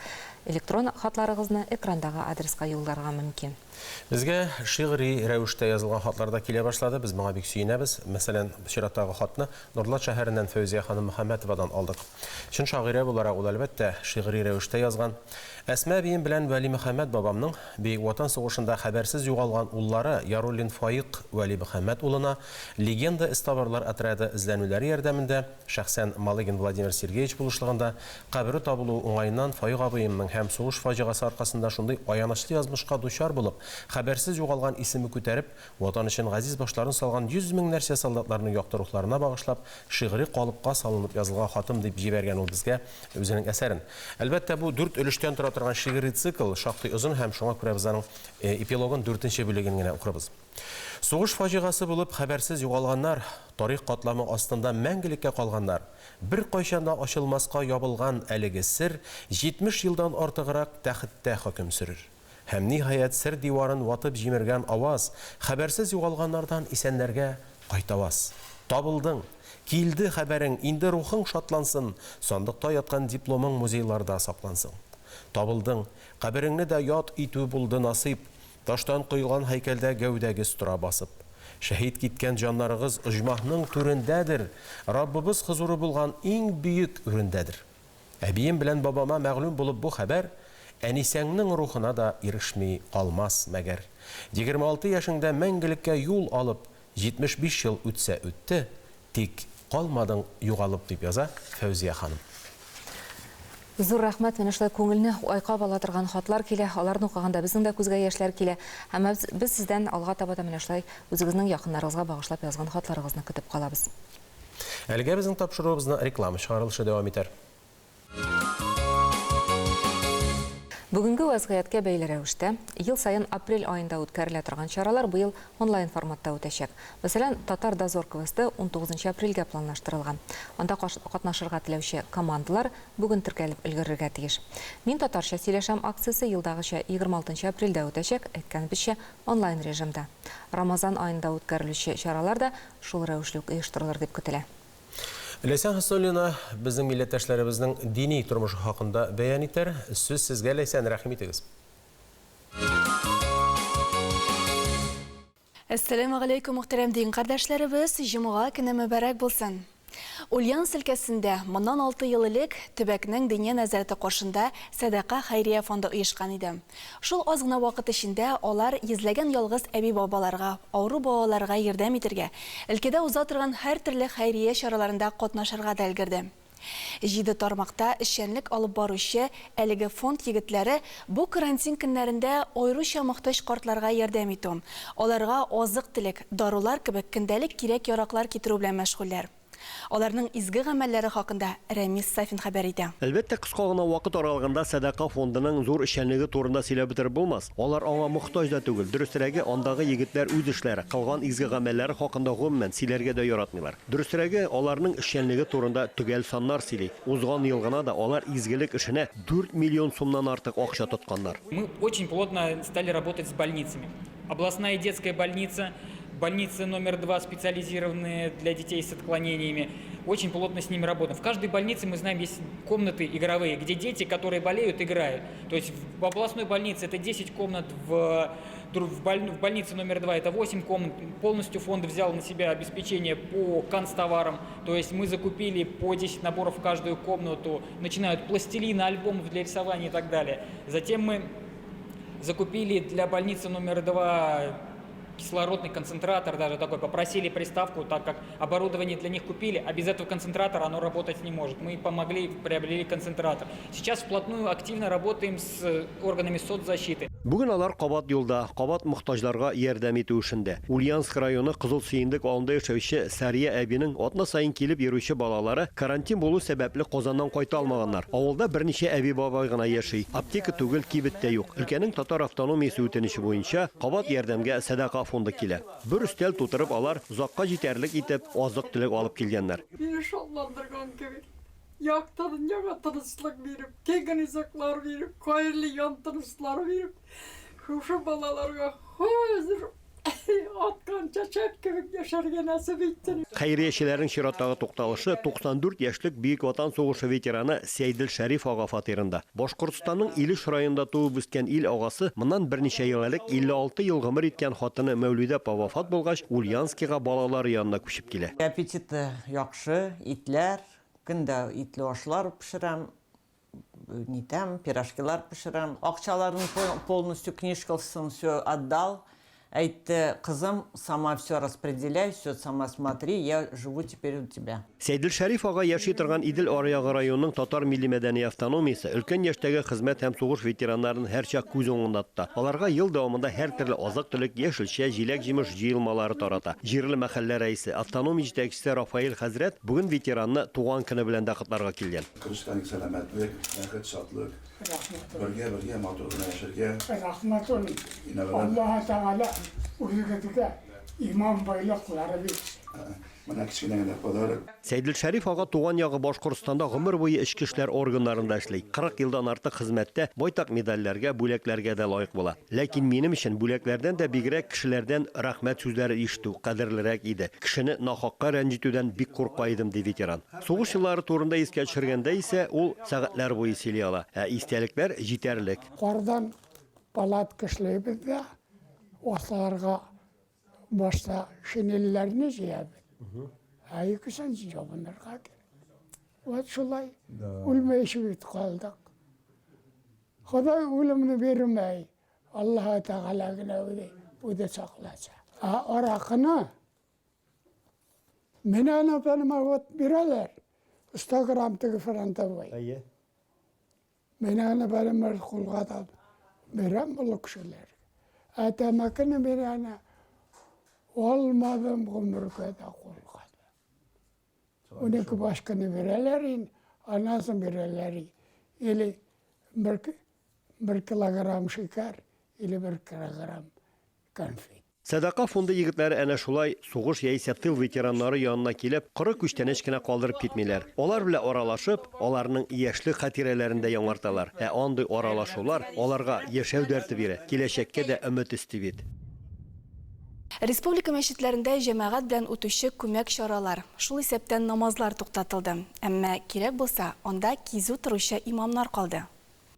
Электрон хатларыгызны экрандагы адреска юлларга мөмкин. Безгә шигъри рәвештә язылган хатлар да килә башлады. Без моңа бик сөенәбез. Мәсәлән, чираттагы хатны Нурлат шәһәреннән Фәүзия ханым Мөхәммәтовадан алдык. Чын шагыйрә буларак ул әлбәттә шигъри рәвештә язган. Әсмә бием белән Вәли Мөхәммәт бабамның Бөек Ватан сугышында хәбәрсез югалган уллары Яруллин Фаиq Вәли Мөхәммәт улына легенда эстабарлар отряды эзләнүләре ярдәмендә шәхсән Малыгин Владимир Сергеевич булышлыгында кабере табылу уңаеннан Фаиq абыемның һәм сугыш фаҗигасы аркасында шундый аянычлы язмышка дучар булып, хәбәрсез югалган исеме күтәреп, ватан өчен газиз башларын салган 100 мең нәрсә солдатларның яктырухларына багышлап, шигъри калыпка салынып язылган хатым дип җибәргән ул безгә үзенең әсәрен. Әлбәттә, бу 4 өлештән тора торган шигъри цикл шактый озын һәм шуңа күрә без аның эпилогын 4-нче бүлеген генә укырбыз. Сугыш фаҗигасы булып хәбәрсез югалганнар, тарих катламы астында мәңгелеккә калганнар, бер кайчанда ачылмаска ябылган әлеге сер 70 елдан артыграк тәхеттә хөкем сөрер. Һәм ниһаять сер диварын ватып җимергән аваз хәбәрсез югалганнардан исәннәргә кайтаваз. Табылдың, килде хәбәрең, инде рухың шатлансын, сандыкта яткан дипломың музейларда саклансын. Табылдың, кабереңне дә ят итү булды насыйп, таштан куйган һәйкәлдә гәүдәгез тора басып. Шәһид киткән җаннарыгыз оҗмахның түрендәдер, Раббыбыз хузуры булган иң бөек үрендәдер. Әбием белән бабама мәгълүм булып бу хәбәр, әнисәңнең рухына да ирешми калмас мәгәр. 26 яшыңда мәңгелеккә юл алып, 75 ел үтсә үтте, тик калмадың югалып, дип яза Фәүзия ханым. Зур рәхмәт, менә шулай күңелне айкап ала торган хатлар килә, аларны укыганда безнең дә күзгә яшьләр килә. Һәм без сездән алга таба да менә шулай үзегезнең якыннарыгызга багышлап язган хатларыгызны көтеп калабыз. Әлегә безнең тапшыруыбызны реклама чыгарылышы дәвам итәр. Бүгінгі вазгыятка бәйле рәвештә ел сайын апрель айында үткәрелә торган чаралар быел онлайн форматта үтәчәк. Мәсәлән, Татар дозор квесты 19 апрельгә планлаштырылган. Анда катнашырга теләүче командалар бүген теркәлеп өлгерергә тиеш. Мин татарча сөйләшәм акциясе елдагыча 26 апрельдә үтәчәк, әйткәнебезчә онлайн режимда. Рамазан айында үткәрелүче чаралар да шул рәвешле оештырылыр дип көтелә. Ләйсән Хәсәнова безнең милләттәшләребезнең дини тормышы хакында бәян итәр. Сүз сезгә, Ләйсән, рәхим итегез. Ассаламу алейкум, мөхтәрәм дин кардәшләребез, җомга көне мөбарәк булсын. Ульяновск өлкәсендә моннан 6 ел элек төбәкнең Диния нәзарәте каршында садака хәйрия фонды оешкан иде. Шул аз гына вакыт эчендә алар йөзләгән ялгыз әби-бабаларга, авыру балаларга ярдәм итәргә, өлкәдә уза торган һәр төрле хәйрия чараларында катнашырга да өлгерде. 7 тармакта эшчәнлек алып баручы әлеге фонд егетләре бу карантин көннәрендә аеруча мохтаҗ картларга ярдәм итү, аларга азык-төлек, дарулар кебек көндәлек кирәк-яраклар китерү белән мәшгульләр. Аларның изге гамәлләре хакында Рәмис Сафин хәбәр итә. Әлбәттә, кыска гына вакыт аралыгында садака фондының зур эшчәнлеге турында сөйләп бетереп булмас. Алар аңа мохтаҗ да түгел. Дөресрәге, андагы егетләр үз эшләре, кылган изге гамәлләре хакында гомумән сөйләргә дә яратмыйлар. Дөресрәге, аларның эшчәнлеге турында төгәл саннар сөйли. Узган ел гына да алар изгелек эшенә 4 миллион сумнан артык акча тотканнар. Мы очень плотно стали работать с больницами. Областная детская больница, больница номер 2 специализированные для детей с отклонениями. Очень плотно с ними работаем. В каждой больнице, мы знаем, есть комнаты игровые, где дети, которые болеют, играют. То есть в областной больнице это 10 комнат, в больнице номер 2 это 8 комнат. Полностью фонд взял на себя обеспечение по канцтоварам. То есть мы закупили по 10 наборов в каждую комнату, начиная от пластилина, альбомов для рисования и так далее. Затем мы закупили для больницы номер 2 кислородный концентратор, даже такой, попросили приставку, так как оборудование для них купили, а без этого концентратора оно работать не может. Мы помогли, приобрели концентратор. Сейчас вплотную активно работаем с органами соцзащиты. Бүген алар кабат юлда, кабат мохтаҗларга ярдәм итү эшендә. Ульяновск районы Кызыл Сөендек авылында яшәүче Сәрия әбинең атна сайын килеп йөрүче балалары карантин булу сәбәпле Казаннан кайта алмаганнар. Авылда берничә әби-бабай гына яши. Аптека түгел, кибет тә юк. Өлкәнең татар автономиясе үтенече буенча кабат ярдәмгә садака фонды килә. Бер өстәл тутырып алар узакка җитәрлек итеп азык-төлек алып килгәннәр. Мине шатландырган кебек. Яктан яңа тынычлык биреп, кеңгән изаклар биреп, кайырлы ян тынычлар биреп, шушы балаларга хәзер аткан чәчәк кебек яшәргә насыйп итте. Хәйриячеләрнең чираттагы тукталышы 94 яшьлек Бөек Ватан сугышы ветераны Сәйдел Шәриф ага фатирында. Башкортстанның Илеш районында туып үскән ил агасы моннан берничә ел элек 56 ел гомер иткән хатыны Мәүлидә вафат булгач, Ульяновскига балалар янына күчеп килә. Аппетиты яхшы, итләр, көндә итле ашлар пешерәм, нитәм, пирожкилар пешерәм. Акчаларны полностью книжкасын все отдал. Әйтте, кызым, сама все распределяй, все сама смотри, я живу теперь у тебя. Сәйдел Шәриф ага яши торган Идел аръягы районының татар милли мәдәни автономиясе өлкән яшьтәге хезмәт һәм сугыш ветераннарын һәрчак күз уңында тота. Аларга ел дәвамында һәр төрле азык-төлек, яшелчә, җиләк-җимеш җыелмалары тарата. Җирле мәхәллә рәисе, автономия җитәкчесе Рафаил Хәзрәт бүген ветеранны туган көне белән дә котларга килгән. Кыргызстан сәламәтлек, бәхет, шатлык. Бергә матур гына яшәргә. Рәхмәт Аллаһ Тәгалә үзегезгә иман байлыклары бит. Менә кичкенә генә подарок. Сәйдел Шәриф ага туган ягы Башкортстанда гомер буе эчке эшләр органнарында эшли. 40 елдан артык хезмәттә байтак медальләргә, бүләкләргә дә лаек була. Ләкин минем өчен бүләкләрдән дә бигрәк кешеләрдән рәхмәт сүзләре ишетү кадерлерәк иде. Кешене нахакка рәнҗетүдән бик курка идем, ди ветеран. Сугыш еллары турында искә төшергәндә исә ул сәгатьләр буе сөйли ала. Истәлекләр җитәрлек. Кардан палатка эшләйбез дә, асларга башта шинельләрне җыябыз. Икісін жабынырға керек. Вот шулай өлмей шүгіт қалдық. Құдай өлімні бермей, Аллаха тағала гына өде сақласа. Арақыны менен өпеніме от берелер. 100 грамм тігі франта бой. Менен өпеніме құлғадан берем бұл кішілер. Әтәмәкіні менен olmadım gümrükede kulgadı. 12 başkanı verelerin, anasını vereleri. İli bir kilogram şeker, ili 1 kilogram konfet. Садака фонды егетләре әнә шулай сугыш яисә тыл ветераннары янына килеп, коры күчтәнеч кенә калдырып китмиләр. Алар белән аралашып, аларның яшьлек хатирәләрен дә яңарталар. Андый аралашулар аларга яшәү дәрте бирә, киләчәккә дә өмет өсти бит. Республика мәчетләрендә җәмәгать белән үтүче күмәк чаралар. Шул исәптән намазлар туктатылды. Әмма кирәк булса, анда кизү торучы имамнар калды.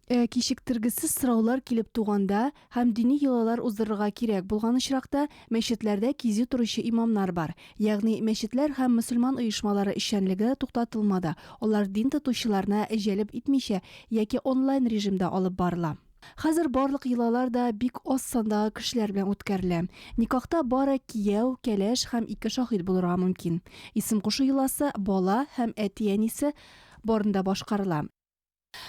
Кичектергесез сораулар килеп туганда һәм дини йолалар уздырырга кирәк булган очракта мәчетләрдә кизү торучы имамнар бар. Ягъни мәчетләр һәм мөселман оешмалары эшчәнлеге туктатылмады. Алар дин тотучыларны җәлеп итмичә яки онлайн режимда алып барыла. Хәзер барлык йолалар да бик аз сандагы кешеләр белән үткәрелә. Никахта бары кияү, кәләш һәм 2 шаһид булырга мөмкин. Исем кушу йоласы бала һәм әти-әнисе барында башкарыла.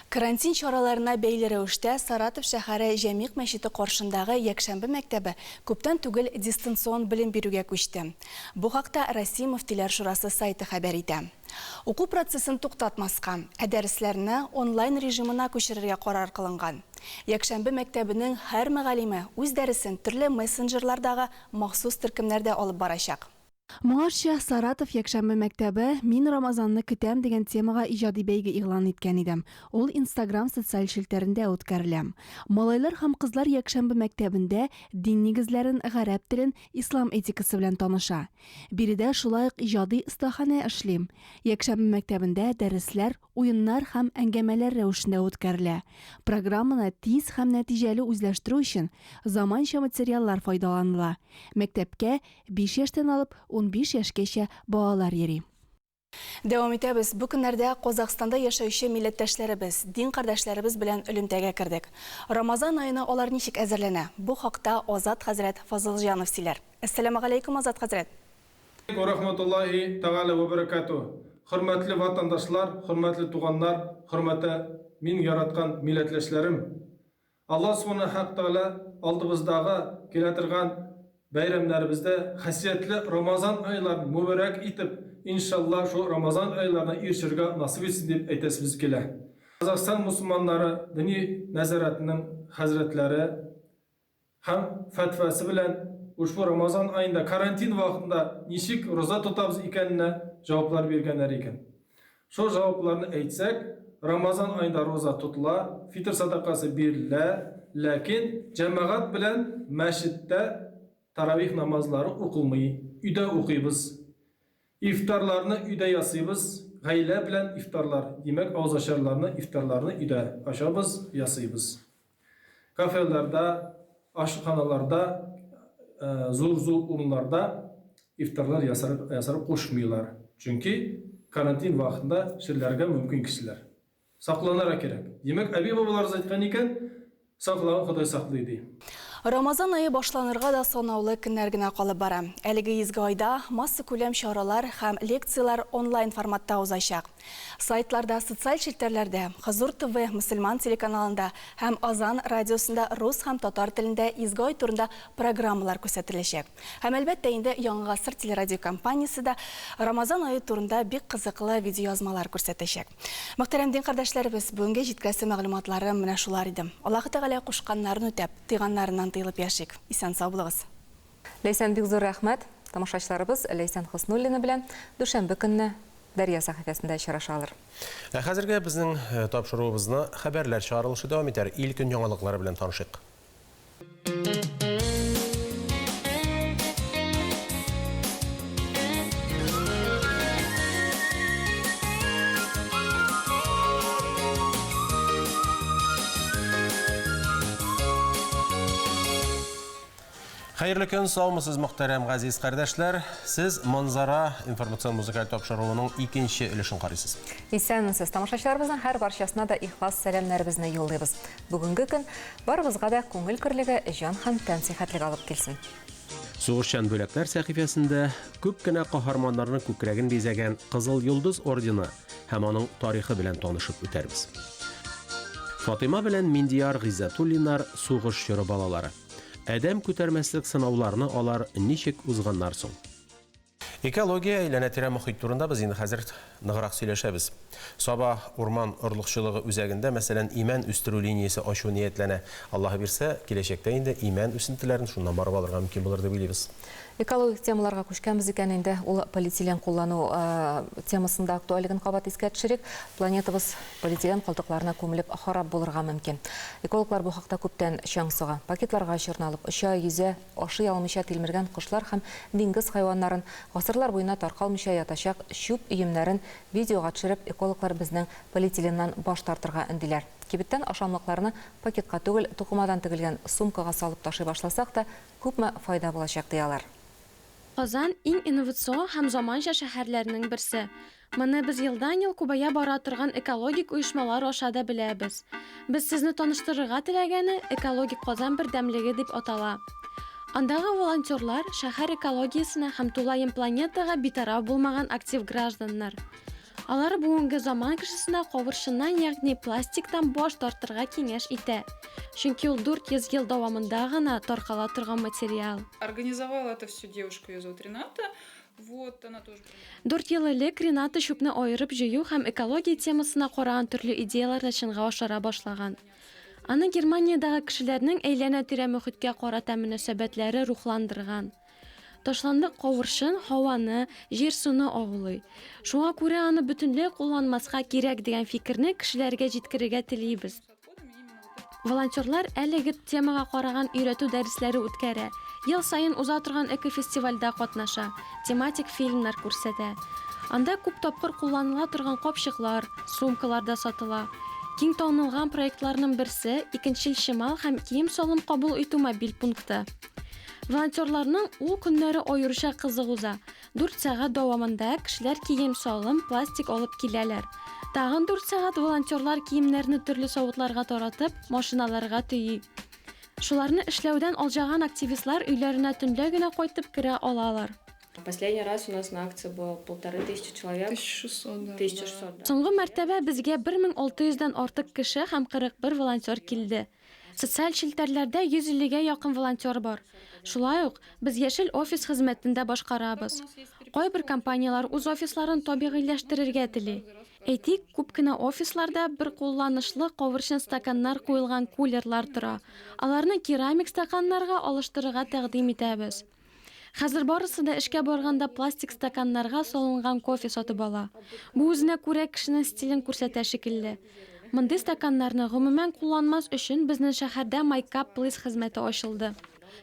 Карантин чараларына бәйле рәвештә Саратов шәһәре Җәмигъ мәчете каршындагы якшәмбе мәктәбе күптән түгел дистанцион белем бирүгә күчте. Бу хакта Россия мөфтиләр шурасы сайты хәбәр итә. Уку процессын туктатмаска, дәресләрне онлайн режимына күчерергә карар кылынган. Якшәмбе мәктәбенең һәр мөгаллиме үз дәресен төрле мессенджерлардагы махсус төркемнәрдә алып барачак. Моңарча Саратов якшәмбе мәктәбе «Мин Рамазанны көтәм» дигән темага иҗади бәйге игълан иткән идем. Ул Instagram социаль челтәрендә үткәрелә. Малайлар һәм кызлар якшәмбе мәктәбендә дин нигезләрен, гарәп телен, ислам этикасы белән таныша. Биредә шулай ук иҗади остахана эшлим. Якшәмбе мәктәбендә дәресләр, уеннар һәм әңгәмәләр рәвешендә үткәрелә. Программаны тиз һәм нәтиҗәле үзләштерү өчен заманча материаллар файдаланыла. Мәктәпкә 5 яшьтән алып 15 яшькәчә балалар йөри. Дәвам итәбез. Бу көннәрдә Казакстанда яшәүче милләттәшләребез, дин кардәшләребез белән элемтәгә кердек. Рамазан аена алар ничек әзерләнә? Бу хакта Азат хәзрәт Фазылҗанов сөйләр. Ассаламу алейкум, Азат хәзрәт. Ва рахматуллахи тағала ва баракату. Хөрмәтле ватандашлар, хөрмәтле туганнар, хөрмәтле мин яраткан милләттәшләрем. Аллаһ Субханаһу һәм Тәгалә алдыбыздагы килә торган бәйрәмнәребездә хәсиятле Рамазан айларын мүбәрәк итеп, иншалла шу Рамазан айларына ирешергә насип етсен дип әйтәсебез килә. Казакстан мусламаннары дини нәзаратының хәзрәтләре һәм фәтвасы белән ушбу Рамазан айында карантин вакытында ничек роза тотабыз икәненә җаваплар биргәннәр икән. Шул җавапларны әйтсәк, Рамазан айында роза тотыла, фитр садакасы бирелә, ләкин җәмәгать белән мәчеттә таравих намазлары укылмый, өйдә укыйбыз. Ифтарларны өйдә ясыйбыз, гаилә белән ифтарлар, димәк авызашарларны, ифтарларны өйдә ашабыз, ясыйбыз. Кафеларда, ашханаларда, зур-зур урыннарда ифтарлар ясарып кушмыйлар. Чөнки карантин вакытында ширләргә мөмкин кешеләр. Сакланырга кирәк. Димәк, әби бабаларыбыз әйткән икән, саклауны Ходай саклый ди. Рамазан айы башланырга да санаулы көннәр генә калып бара. Әлеге изге айда масса күләм чаралар һәм лекциялар онлайн форматта узачак. Сайтларда, социаль челтәрләрдә, Хазур ТВ мөселман телеканалында һәм Азан радиосында рус һәм татар телендә изге ай турында программалар күрсәтеләчәк. Һәм әлбәттә инде Яңа гасыр телерадио компаниясе дә Рамазан айы турында бик кызыклы видеоязмалар күрсәтәчәк. Мөхтәрәм дин кардәшләребез, бүгенге җиткәсе мәгълүматлары менә шулар иде. Аллаһ Тәгалә кушканнарын үтәп, тыйганнарыннан тыелып яшик. Исән сау булыгыз. Ләйсән бик зур рәхмәт. Тамашачыларыбыз Ләйсән Хоснуллина белән дүшәмбе көнне Дарья сәхифәсендә очрашалар. Хәзергә безнең тапшыруыбызны хәбәрләр чыгарылышы дәвам итәр. Ил көн яңалыклары белән танышыйк. Хәерле көн, саумысыз мөхтәрәм газиз кардәшләр. Сез Манзара информацион музыкаль тапшыруының икенче өлешен карыйсыз. Исәнмесез, тамашачыларыбызның һәр барчасына да ихлас сәламнарыбызны юллыйбыз. Бүгенге көн барыбызга да күңел керлеге, җан һәм тән сихәтлеге алып килсен. Сугышчан бүләкләр сәхифәсендә күп кенә каһарманнарның күкрәген бизәгән Кызыл Йолдыз ордены һәм аның тарихы белән танышып үтәрбез. Фатыйма белән Миндияр Гыйззәтуллиннар сугыш чоры балалары. Әдәм күтәрмәслек сынауларны алар ничек узганнар соң? Экология әйләнә-тирә мөхит турында без инде хәзер ныграк сөйләшәбез. Саба урман орлыкчылыгы үзәгендә мәсәлән имән үстерү линиясе ачу ниятләнә. Аллаһы бирсә, киләчәктә инде имән үсентеләрен шуннан барып алырга мөмкин булыр дип уйлыйбыз. Экологик темаларга күчкәнбез икән инде ул полиэтилен куллану темасында актуальлыгын кабат искә төшерик. Планетабыз полиэтилен калдыкларына күмелеп харап булырга мөмкин. Экологлар бу хакта күптән чаң суга. Пакетларга чорналып, оча, йөзә, ашый алмыйча тилмергән кошлар һәм диңгез хайваннарын гасырлар буена таркалмыйча ятачак чүп өемнәрен видеога төшереп, экологлар безнең полиэтиленнан баш тартырга индиләр. Кибеттән ашамлыкларны пакетка түгел, тукымадан тегелгән сумкага салып ташый башласак та, күпме файда булачак диялар. Казан иң инновацион һәм заманча шәһәрләрнең берсе. Моны без елдан-ел күбәя бара торган экологик оешмалар аша да беләбез. Без сезне таныштырырга теләгәне экологик Казан бердәмлеге дип атала. Андагы волонтерлар шәһәр экологиясенә һәм тулаем планетага битараф булмаган актив гражданнар. Алар бүгенге заман кешесенә кавыршыннан, ягъни пластиктан баш тартырга киңәш итә. Чөнки ул 400 ел дәвамында гына таркала торган материал. Организовала это все девушка, ее зовут Рената. Вот она тоже. 4 ел элек Рената чүпне аерып җыю һәм экология темасына караган төрле идеяларны чынга ашыра башлаган. Аны Германиядагы кешеләрнең әйләнә-тирә мөхиткә карата мөнәсәбәтләре рухландырган. Ташландык кавыршын һаваны, җир суны агулый. Шуңа күрә аны бөтенләй кулланмаска кирәк дигән фикерне кешеләргә җиткерергә телибез. Волонтерлар әлеге темага караган өйрәтү дәресләре үткәрә. Ел сайын уза торган экофестивальдә катнаша, тематик фильмнар күрсәтә. Анда күп тапкыр кулланыла торган капчыклар, сумкалар да сатыла. Киң танылган проектларның берсе Икенчел Шимал һәм кием салым кабул итү мобиль пункты. Волонтерларның ул көннәре аеруча кызык уза. 4 сәгать дәвамында кешеләр кием салым, пластик алып киләләр. Тагын 4 сәгать волонтерлар киемнәрне төрле савытларга таратып, машиналарга төйи. Шуларны эшләүдән алҗаган активистлар өйләренә төнлә генә кайтып керә алалар. Последний раз у нас на акции было 1500 человек. 1600, да. 1600, да. Соңгы мәртәбә безгә 1600-дан артык кеше һәм 41 волонтер килде. Социаль челтәрләрдә 150-гә якын волонтер бар. Шулай ук без яшел офис хезмәтендә башкарабыз. Кайбер компаниялар үз офисларын табигыйләштерергә тели. Әйтик, күп кенә офисларда бер кулланышлы кавырчын стаканнар куелган кулерлар тора. Аларны керамик стаканнарга алыштырырга тәкъдим итәбез. Хәзер барысы да эшкә барганда пластик стаканнарга салынган кофе сатып ала. Бу үзенә күрә кешенең стилен күрсәтә шикелле. Мондый стаканнарны гомумән кулланмас өчен безнең шәһәрдә Майкап Плейс хезмәте ачылды.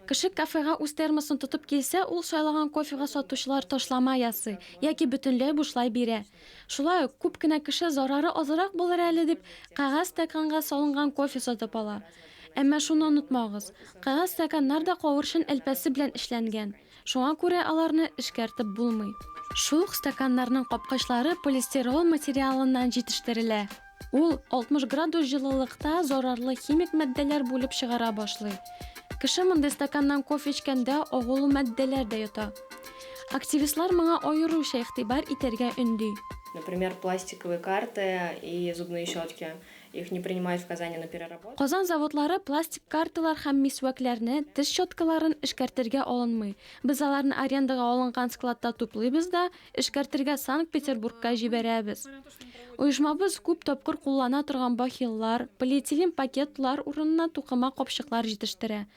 Кеше кафега үз термосын тотып килсә, ул сайлаган кофега сатучылар ташлама ясый яки бөтенләй бушлай бирә. Шулай ук күп кенә кеше зарары азрак булыр әле дип кагаз стаканга салынган кофе сатып ала. Әмма шуны онытмагыз, кагаз стаканнар да кавыршын әлпәсе белән эшләнгән. Шуңа күрә аларны эшкәртеп булмый. Шул стаканнарның капкачлары полистирол материалыннан җитештерелә. Ул 60 градус җылылыкта зарарлы химик матдәләр булып чыгара башлый. Кеше мондай стаканнан кофе эчкәндә агулы матдәләр дә йота. Активистлар моңа аеруча игътибар итәргә өнди. Например, пластиковые карты и зубные щетки. Их не принимают в Казани на переработку. Казан заводлары пластик карталар һәм мисвәкләрне, теш щеткаларын эшкәртергә алынмый. Без аларны арендага алынган складта туплыйбыз да эшкәртергә Санкт-Петербургка җибәрәбез. Оешмабыз күп тапкыр куллана торган бахиллар, полиэтилен пакетлар урынына тукыма капчыклар җитештерә.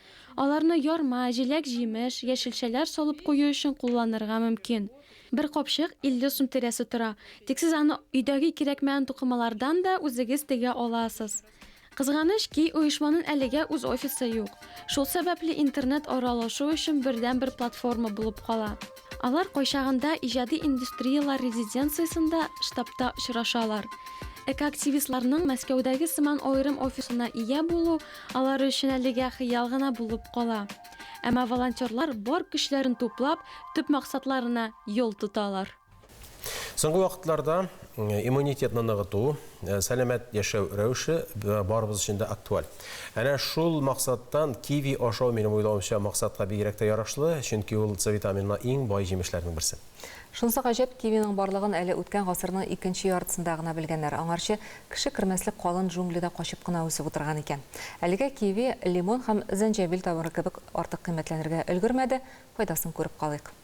Аларны ярма, җиләк җимеш, яшелчәләр салып кую өчен кулланырга мөмкин. Бер капчык 50 сум тирәсе тора. Тик сез аны өйдәге кирәкмәгән тукымалардан да үзегез тегә аласыз. Кызганыч ки, оешманың әлегә үз офисы юк. Шул сәбәпле интернет аралашу өчен бердән-бер платформа булып кала. Алар кайчагында иҗади индустриялар резиденциясендә штабта очрашалар. Экоактивистларның Мәскәүдәге сыман аерым офисына ия булу алар өчен әлегә хыял гына булып кала. Әмма волонтерлар бар көчләрен туплап, төп максатларына юл тоталар. Соңгы вакытларда иммунитетны ныгыту, сәламәт яшәү рәвеше барыбыз өчен дә актуаль. Әнә шул максаттан киви ашау минем уйлавымча максатка бигрәк тә ярашлы, чөнки ул С витаминына иң бай җимешләрнең берсе. Шунысы гаҗәп, кивинең барлыгын әле үткән гасырның 2нче яртысында гына белгәннәр. Аңарчы кеше кермәслек калын джунглида качып кына үсеп утырган икән. Әлегә киви, лимон һәм зәнҗәбил табыры кебек артык кыйммәтләнергә өлгермәде, файдасын күреп калыйк.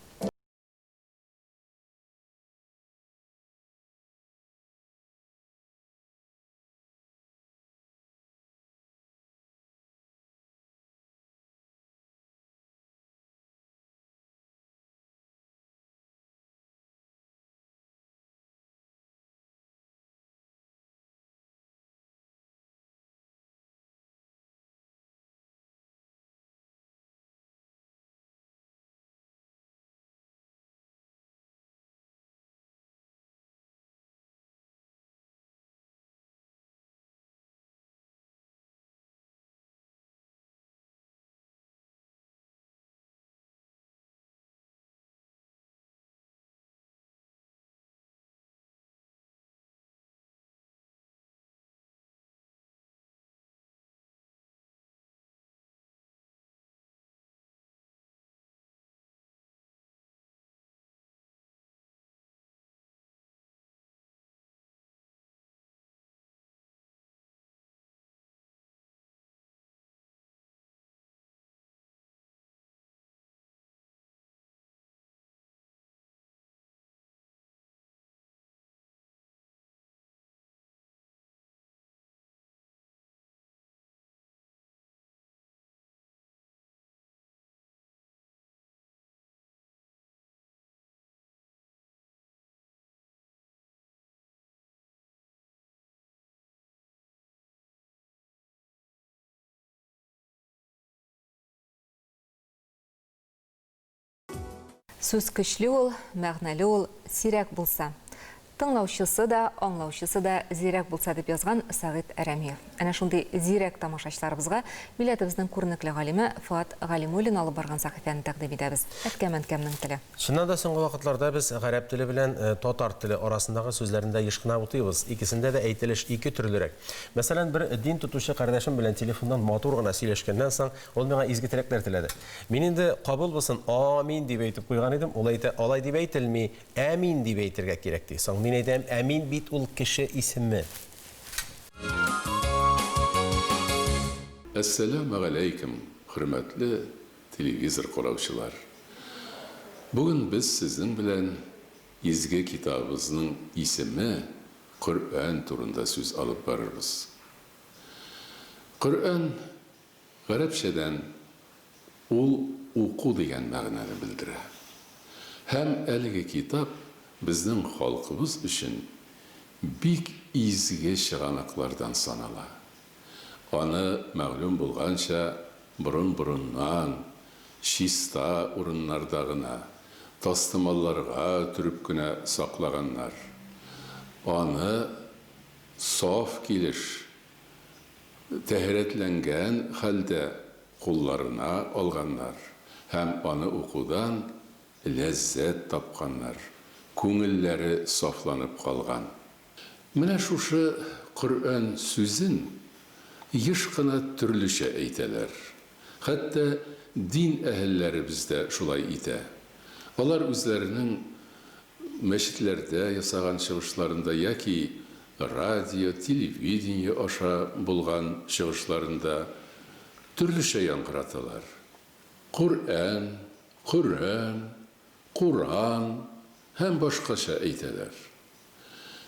Сүз көчле ул, мәгънәле ул, сирәк булса. Тыңлаучысы да, аңлаучысы да зирәк булса дип язган Сәгыйть Әрәмиев. Әнә шундый зирәк тамашачыларыбызга милләтебезнең күренекле галиме Фуат Галимуллин алып барган сәхифәне тәкъдим итәбез. Әткәм-әнкәмнең теле. Шуннан да соңгы вакытларда без гарәп теле белән татар теле арасындагы сүзләрендә еш кына утыйбыз. Икесендә дә әйтелеш ике төрлерәк. Мәсәлән, бер дин тотучы кардәшем белән телефоннан матур гына сөйләшкәннән соң, ул миңа изге теләкләр теләде. Мин инде кабул булсын, амин дип әйтеп куйган идем. Ул әйтә, алай дип әйтелми, амин дип әйтергә кирәк ди. Соң мин әйтәм, амин бит ул кеше исеме. Әссәламу алейкум, хөрмәтле телевизор караучылар. Бүген без сезнең белән изге китабыбызның исеме Коръән турында сүз алып барырбыз. Коръән гарәпчәдән ул уку дигән мәгънәне белдерә. Һәм әлеге китап безнең халкыбыз өчен бик изге чыганаклардан санала. Аны мәгълүм булганча борын-борыннан, чиста урыннарда гына, тастымалларга төрүп кенә саклаганнар. Аны саф килеш, тәһәрәтләнгән хәлдә кулларына алганнар. Һәм аны укудан ләззәт тапканнар. Күңелләре сафланып калган. Менә шушы Коръән сүзен еш кына төрлечә әйтәләр. Хәтта дин әһелләре бездә шулай итә. Алар үзләренең мәчетләрдә ясаган чыгышларында яки радио, телевидение аша булган чыгышларында төрлечә яңгыраталар. Коръән, Коръән, Куран һәм башкача әйтәләр.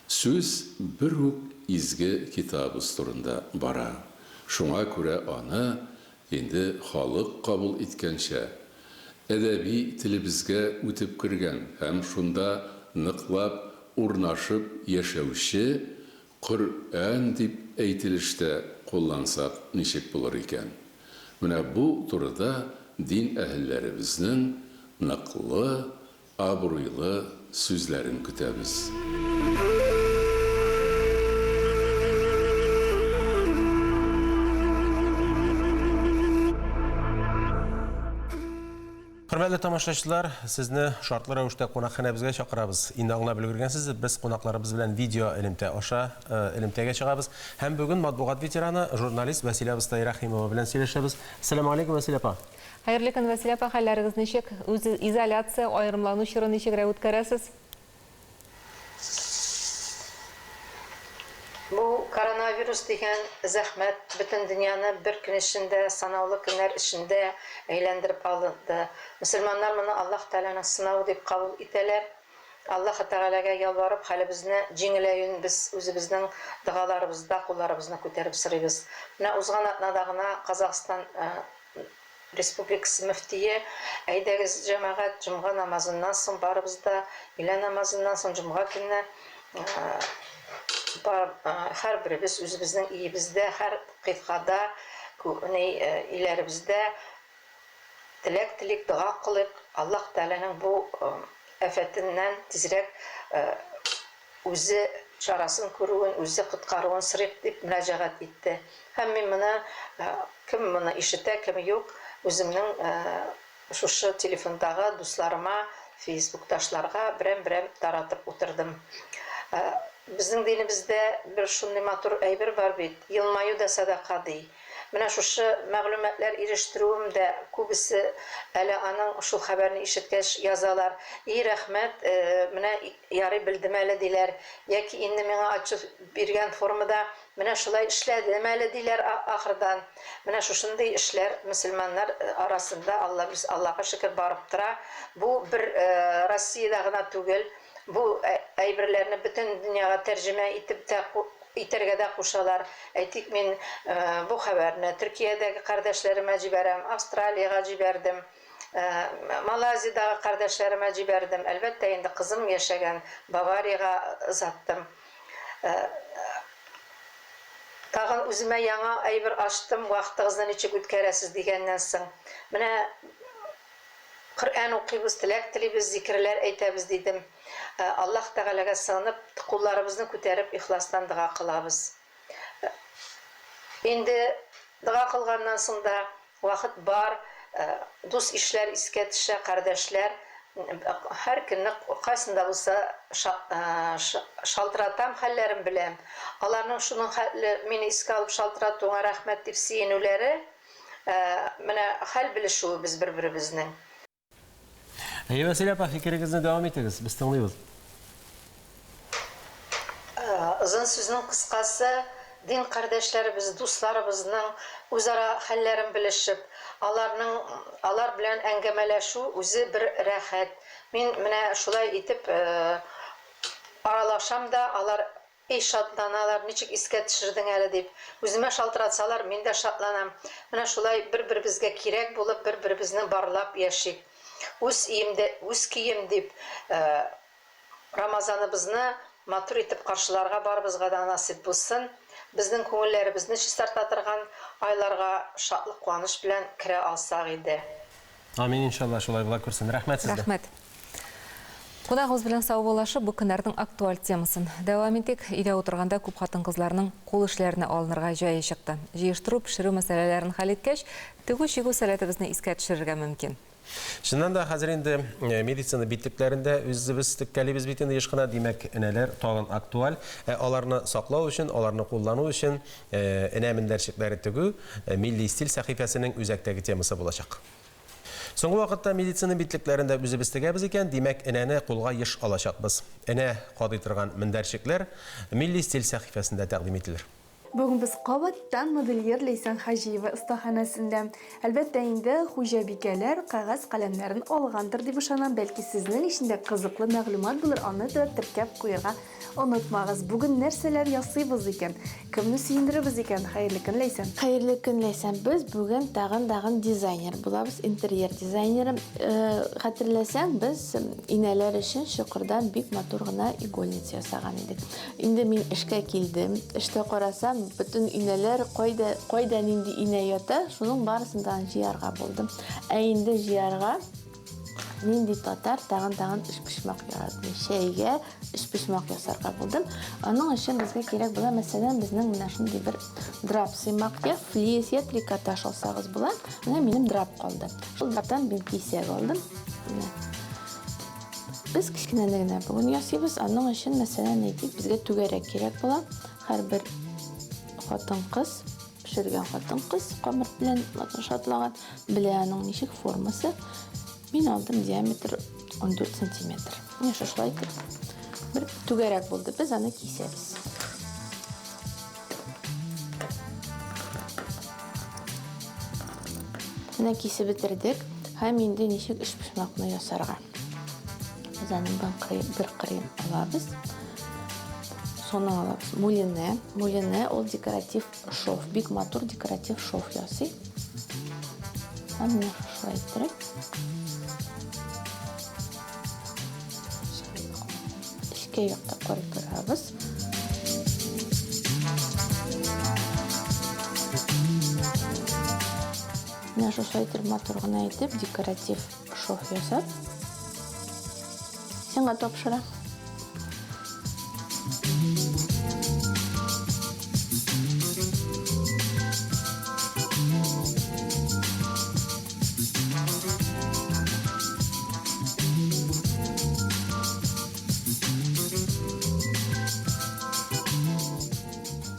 Сөз бір үк изге китабыз турында бара. Шуңа күрә аны енді халық қабыл иткәнчә әдәби телебезгә үтеп кергән һәм шунда ныклап урнашып яшәүче Коръән дип әйтелештә куллансак ничек булыр икән? Менә бу турыда дин әһелләребезнең ныклы, абруйлы сүзләрен көтәбез. Хөрмәтле тамашачылар, сезне шартлы рәвештә кунакханәбезгә чакырабыз. Инде аңлап өлгергәнсез, без кунакларыбыз белән видео элемтә аша элемтәгә чыгабыз. Һәм бүген матбугат ветераны, журналист Василия Рахимова белән сөйләшәбез. Ассаламу алейкум, Василия апа. Хәерле көн, Василия апа, хәлләрегез ничек? Үз изоляция, аерымлану чоры ничегрәк үткәрәсез? Бу коронавирус дигән зәхмәт бөтен дөньяны бер көн эчендә, санаулы көннәр эчендә әйләндереп алды. Мөселманнар моны Аллаһ Тәгаләнең сынавы дип кабул итәләр. Аллаһ Тәгаләгә ялварып, хәлебезне җиңеләюен без үзебезнең дугаларыбызда, кулларыбызны күтәреп сорыйбыз. Менә узган атнада гына Казакъстан Республикасы мөфтие әйдәгез җәмәгать җомга намазыннан соң барыбыз да, илә намазыннан соң җомга көнне һәр беребез үзебезнең иебездә, һәр кыйткада, иләребездә теләк телик дуа кылып, Аллаһ Тәгаләнең бу афәтеннән тизрәк үзе чарасын күрүен, үзе коткаруын сырык дип мөрәҗәгать итте. Һәм мин моны кем моны ишетә, кем юк, үземнең шушы телефондагы дусларыма, фейсбукташларга берәм-берәм таратып утырдым. Безнең динебездә бер шундый матур әйбер бар бит, елмаю да садака ди. Менә шушы мәгълүматлар ирештерүем дә күбесе әле аның шул хәбәрне ишеткәч язалар. Рәхмәт, менә ярый белдем әле диләр, яки инде миңа ачып биргән формада менә шулай эшләдем әле диләр ахырдан. Менә шушындый эшләр мөселманнар арасында Аллаһка шөкер барып тора. Бу бер Россиядә гына түгел, бу әйберләрне бөтен дөньяга тәрҗемә итәргә дә кушалар. Әйтик, мин бу хәбәрне Төркиядәге кардәшләремә җибәрәм, Австралиягә җибәрдем, Малайзиядәге кардәшләремә җибәрдем. Әлбәттә, инде кызым яшәгән Баварияга озаттым. Тагын үземә яңа әйбер ачтым, вакытыгызны ничек үткәрәсез дигәннән соң. Менә Коръән укыйбыз, теләк телибез, зикрләр әйтәбез дидем. Аллаһ Тәгаләгә сыгынып, кулларыбызны күтәреп, ихластан дуа кылабыз. Инде дуа кылганнан соң да вакыт бар, дус ишләр искә төшә, кардәшләр, һәр көнне кайсында булса шалтыратам, хәлләрен беләм. Аларның шуның хәле мине искә алып шалтыратуңа рәхмәт дип сөенүләре, менә хәл белешүебез бер-беребезнең. Василия апа, фикерегезне дәвам итегез, без тыңлыйбыз. Озын сүзнең кыскасы, дин кардәшләребез, дусларыбызның үзара хәлләрен белешеп, алар белән әңгәмәләшү үзе бер рәхәт. Мин менә шулай итеп аралашам да, алар шатланалар, ничек искә төшердең әле дип. Үземә шалтыратсалар, мин дә шатланам. Менә шулай бер-беребезгә кирәк булып, бер-беребезне барлап яшик. Үз кием дип Рамазаныбызны матур итеп каршыларга барыбызга да насип булсын. Безнең күңелләребезне чистартырган айларга шатлык, куаныш белән керә алсак иде. Амин, иншалла, шулай була күрсен. Рәхмәт сезгә. Рәхмәт. Кунагыбыз белән саубуллашып, бу көннәрнең актуаль темасын дәвам итик. Өйдә утырганда күп хатын-кызларның кул эшләренә алынырга җае чыкты. Җыештыру, пешерү мәсьәләләрен хәл иткәч, тегү-чигү сәләтебезне искә төшерергә мөмкин. Шуннан да хәзер инде медицина битлекләрендә үзебез теккәлибез бит инде ешкына, димәк, энәләр тагын актуаль. Аларны саклау өчен, аларны куллану өчен энә мендәрчекләре тегү милли стиль сәхифәсенең үзәктәге темасы булачак. Соңгы вакытта медицина битлекләрендә үзебез тегәбез икән, димәк, энәне кулга еш алачакбыз. Энә кадый торган мендәрчекләр милли стиль сәхифәсендә тәкъдим ителер. Бүгін біз қабаттан модельер Лейсан Хажиева ұстаханасында. Әлбәттә инде хуҗабикәләр қағаз қаламнарын алғандыр дип ышанам. Бәлки сезнең ишендә кызыклы мәгълүмат булыр, аны да теркәп куярга онытмагыз. Бүген нәрсәләр ясыйбыз икән? Кемне сөендеребез икән? Хәерле көн, Лейсан. Хәерле көн, Лейсан. Без бүген тагын дизайнер булабыз, интерьер дизайнеры. Хәтерләсәң, без инәләр өчен шукырдан бик матур гына игольница ясаган идек. Инде мин эшкә килдем. Эштә карасам, bütün инәләр кайда нинди инә ята, шуның барысындан җыярга булдым. Ә инде җыярга нинди татар тагын эшпишмак яратмый. Шәйгә эшпишмак ясарга булдым. Аның өчен безгә кирәк була, мәсәлән, безнең менә шундый бер драп сыймак я, флис я, трикотаж алсагыз була. Менә минем драп калды. Шул драпдан мин кисәк алдым. Без кичкенәне генә бүген ясыйбыз. Аның өчен мәсәлән, әйтик, безгә түгәрәк кирәк була. Һәрбер хатын-кыз, пешергән хатын-кыз камыр белән шатлаган, белә аның ничек формасы. Мин алдым диаметр 14 см. Менә шулай бер түгәрәк булды. Без аны кисәбез. Менә кисеп бетердек. Һәм инде ничек эшпишмакны ясарга. Без аны бер кырын алабыз. Соны алабыз. Мулине ол декоратив шов. Бик матур декоратив шов ясый. Һәм менә шулай иттереп. Ишкә якта кайтырабыз. Менә шулай иттереп матур гына итеп декоратив шов ясап. Сиңа тапшыра.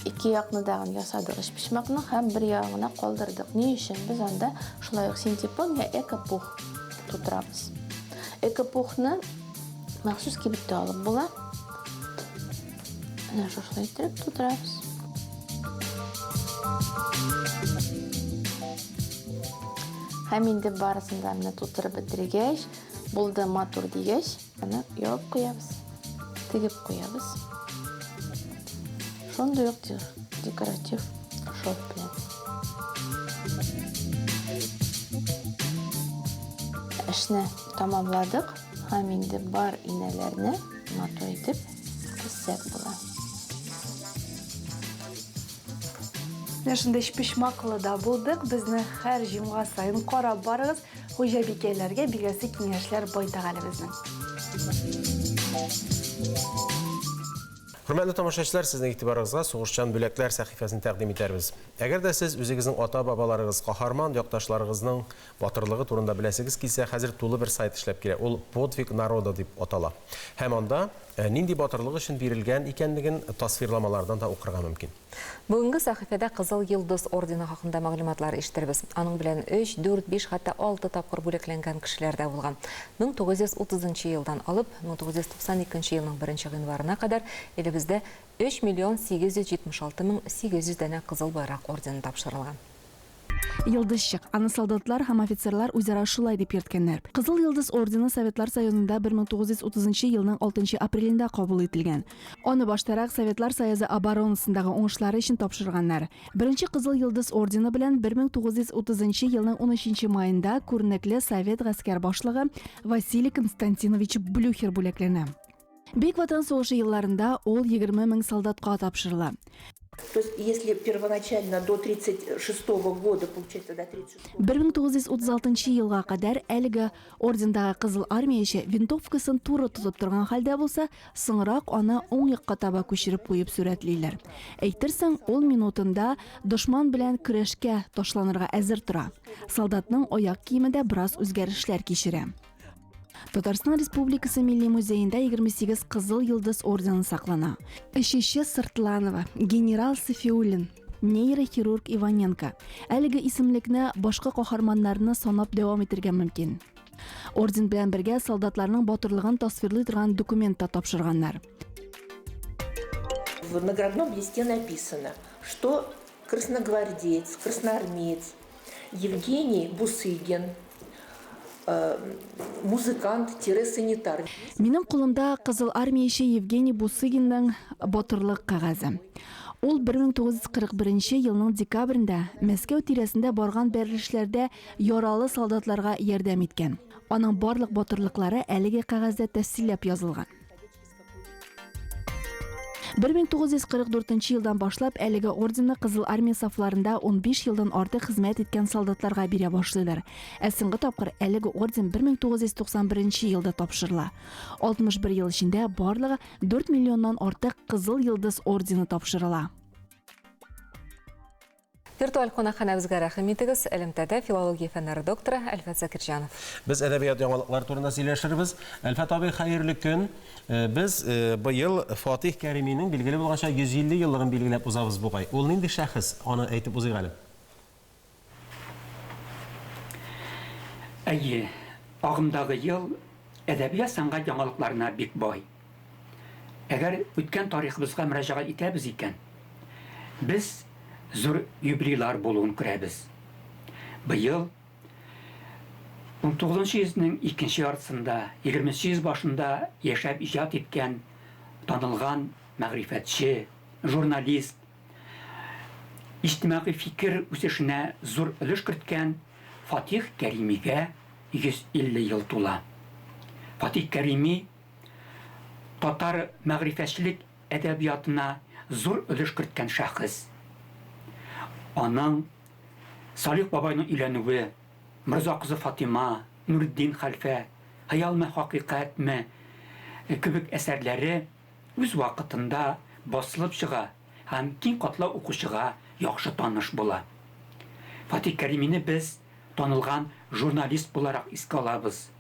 Ике якны дагын ясадык эшпишмакны һәм бер ягына калдырдык. Ни өчен? Без анда шулай ук синтепон я экопух тутырабыз. Экопухны махсус кибеттә алып була. Менә шулай итеп тутырабыз. Һәм инде барысында менә тутырып бетергәч, булды матур дигәч, аны ябып куябыз. Тегеп куябыз. Шундый ук декоратив шов белән. Эшне тамамладык. Һәм инде бар инәләрне матур итеп киссәк була. Менә шундай эшпишмаклы да булдык. Безне һәр җомга сайын карап барыгыз. Хуҗабикәләргә бигәсе киңәшләр байтак әле безнең. Hörmətli tamaşaçılar, sizin etibarınızға Soğuşcan Büləklər səhifəsini təqdim edərimiz. Əgər də siz özünüzün ata-babalarınız, qaharman yaqdaşlarınızın batırlığı turunda biləsiniz ki, həzir tulu bir sayt işləb girək. O Podvig Naroda deyib atala. Həm anda nindi batırlığı üçün verilgən ikənligin tasvirlamalardan da oqırğa mümkün. Бүгінгі сәхифәдә Қызыл Йылдыз ордені хакында мәгълүматлар ишеттербез. Аның белән 3, 4, 5, хәтта 6 тапкыр бүләкләнгән кешеләр дә булган. 1930 елдан алып 1992 елның 1 январына кадәр илебездә 3 миллион 876 мең 800 дәнә Кызыл Байрак ордены тапшырылган. Йылдызчык, аны солдатлар һәм офицерлар үзара шулай дип йөрткәннәр. Кызыл Йылдыз ордены Советлар Союзында 1930 елның 6 апрелендә кабул ителгән. Аны баштарак Советлар Союзы оборонасындагы уңышлары өчен тапшырганнар. Беренче Кызыл Йылдыз ордены белән 1930 елның 13 маенда күренекле Совет гаскәр башлыгы Василий Константинович Блюхер бүләкләнә. Бөек Ватан сугышы елларында ул 20 мең солдатка тапшырыла. То есть, если первоначально до 1936 года, получается, до 1936 1936 елга кадәр әлеге ордендагы Кызыл армияче винтовкасын туры тотып торган хәлдә булса, соңрак аны уң якка таба күчереп куеп сүрәтлиләр. Әйтерсең, ул минутында дошман белән көрәшкә ташланырга әзер тора. Солдатның аяк киемендә бераз үзгәрешләр кичерә. Татарстан Республикасы Милли музейында 28 Кызыл Йылдыз ордены саклана. Ишеше Сыртланова, генерал Сафиуллин, нейрохирург Иваненко. Әлеге исемлекне башка каһарманнарны санап дәвам итәргә мөмкин. Орден белән бергә солдатларның батырлыгын тасвирлый торган документ та тапшырганнар. В наградном листе написано: что красногвардеец, красноармеец Евгений Бусыгин, музыкант-санитар. Минем қолымда Қызыл армияшы Евгений Бусыгинның батырлық қағазы. Ул 1941 елның декабрында Мәскәү тирәсендә барган бәрелешләрдә яралы солдатларга ярдәм иткән. Аның барлык батырлыклары әлеге кәгазьдә тәфсилләп язылган. 1944 елдан башлап әлеге орденны Кызыл армия сафларында 15 елдан артык хезмәт иткән солдатларга бирә башлыйлар. Ә соңгы тапкыр әлеге орден 1991 елда тапшырыла. 61 ел эчендә барлыгы 4 миллионнан артык Кызыл йолдыз ордены тапшырыла. Виртуаль қонақханабызға рәхим итегез. Элемтәдә филология фәннәре докторы Әлфәт Закирҗанов. Без әдәбият яңалыклар турында сөйләшербез. Әлфәт абый, хәерле көн. Без быел Фатих Кәриминең билгеле булганча 150 еллыгын билгеләп узабыз бугай. Ул нинди шәхес? Аны әйтеп узыйк әле. Әйе, агымдагы ел әдәбият сәнгать яңалыкларына бик бай. Әгәр үткән тарихыбызга мөрәҗәгать итәбез икән, без зур юбилейлар булуын күрәбез. Быел 19 йөзнең икенче яртысында, 20 йөз башында яшәп иҗат иткән танылган мәгърифәтче, журналист, иҗтимагый фикер үсешенә зур өлеш керткән Фатих Кәримигә 150 ел тула. Фатих Кәрими татар мәгърифәтчелек әдәбиятына зур өлеш керткән шәхес. Аның Салих бабайның өйләнүе, Мирза кызы Фатима, Нуриддин хәлфә, Хаялмы хакыйкатьме кебек әсәрләре үз вакытында басылып чыга һәм киң катлау укучыга яхшы таныш була. Фатих Кәримине без танылган журналист буларак искә алабыз.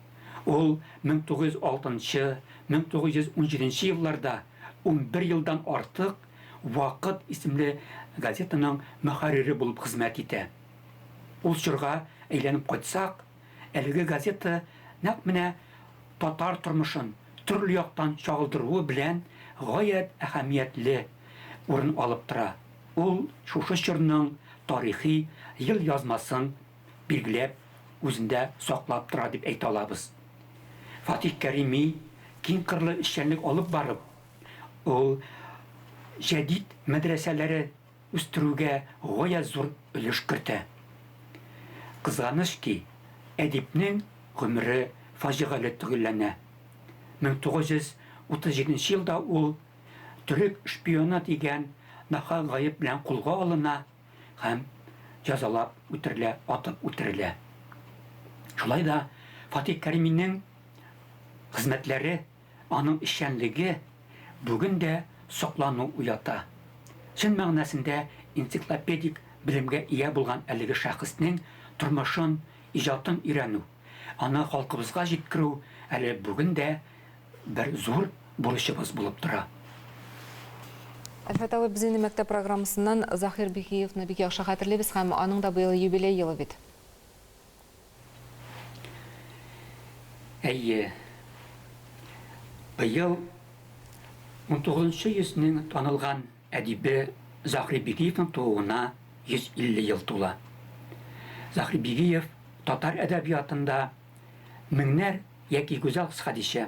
Ул 1906-1917 елларда 11 елдан артык Вакыт исемле газетаның мөхәррире булып хезмәт итә. Ул чорга әйләнеп кайтсак, әлеге газета нәкъ менә татар тормышын төрле яктан чагылдыруы белән гаять әһәмиятле урын алып тора. Ул шушы чорның тарихи ел язмасын билгеләп үзендә саклап тора дип әйтә алабыз. Фатих Кәрими киң кырлы эшчәнлек алып барып, ул җәдид мәдрәсәләре үстерүгә гаять зур өлеш кертә. Кызганыч ки, әдипнең гомере фаҗигале төгәлләнә. 1937 елда ул төрек шпионы дигән нахал гаеп белән кулга алына һәм җәзалап үтерелә, атып үтерелә. Шулай да Фатих Кәриминең хезмәтләре, аның эшчәнлеге бүген дә саклану уята. Чын мәгънәсендә энциклопедик белемгә ия булган әлеге шәхеснең тормышын, иҗатын өйрәнү, аны халкыбызга җиткерү әле бүген дә бер зур бурычыбыз булып тора. Әлфәт абый, без инде мәктәп программасыннан Захир Бикиевны бик яхшы хәтерлибез һәм аның да быел юбилей елы бит. Әйе. Быел 19 йөзнең танылган әдибе Захир Бикиевның тууына 150 ел тула. Захир Бикиев татар әдәбиятында меңнәр яки гүзәл хадишә,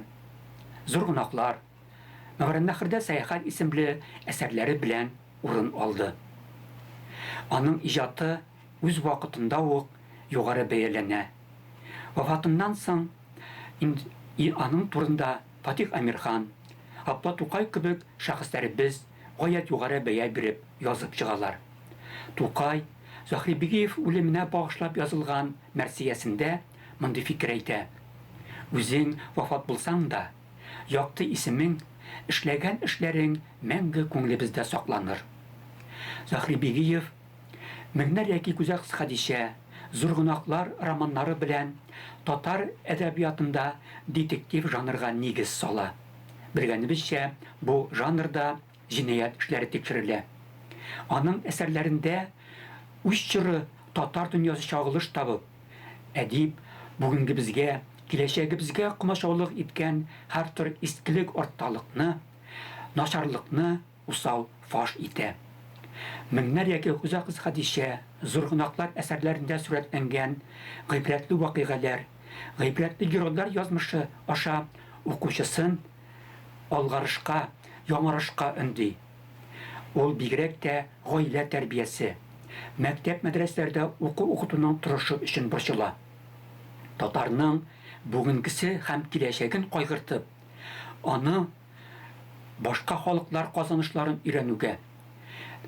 зур гынаклар, Мәгърәннәхрдә сәяхәт исемле әсәрләре белән урын алды. Аның иҗаты үз вакытында ук югары бәяләнә. Вафатыннан соң аның турында Фатих Амирхан, Абдулла Тукай кебек шәхесләребез гаять югары бәя биреп язып чыгалар. Тукай Захир Бикиев үлеменә багышлап язылган мәрсиясендә мондый фикер әйтә. Үзең вафат булсаң да, якты исемең, эшләгән эшләрең мәңге күңелебездә сакланыр. Захир Бикиев меңнәр яки гүзәл хадишә, зур гынаклар романнары белән татар әдәбиятында детектив жанрга нигез сала. Белгәнебезчә, бу жанрда җинаять эшләре тикшерелә. Аның әсәрләрендә үз чоры татар дөньясы чагылыш табып, әдип бүгенге безгә, киләчәгебезгә комачаулык иткән һәр төр искелек арталыкны, начарлыкны усал фаш итә. Меңнәргә Хузакыз Хадиша, зургынаклар әсәрләрендә сурәтләнгән гыйбрәтле вакыйгалар, гыйбрәтле геройлар язмышы аша укучысын алгарышка, яңарышка өнди. Ул бигрәк тә гаилә тәрбиясе, мәктәп мәдрәсәләрдә укытуның торышы өчен борчыла. Татарның бүгенгесе һәм киләчәген кайгыртып, аны башка халыклар казанышларын өйрәнүгә,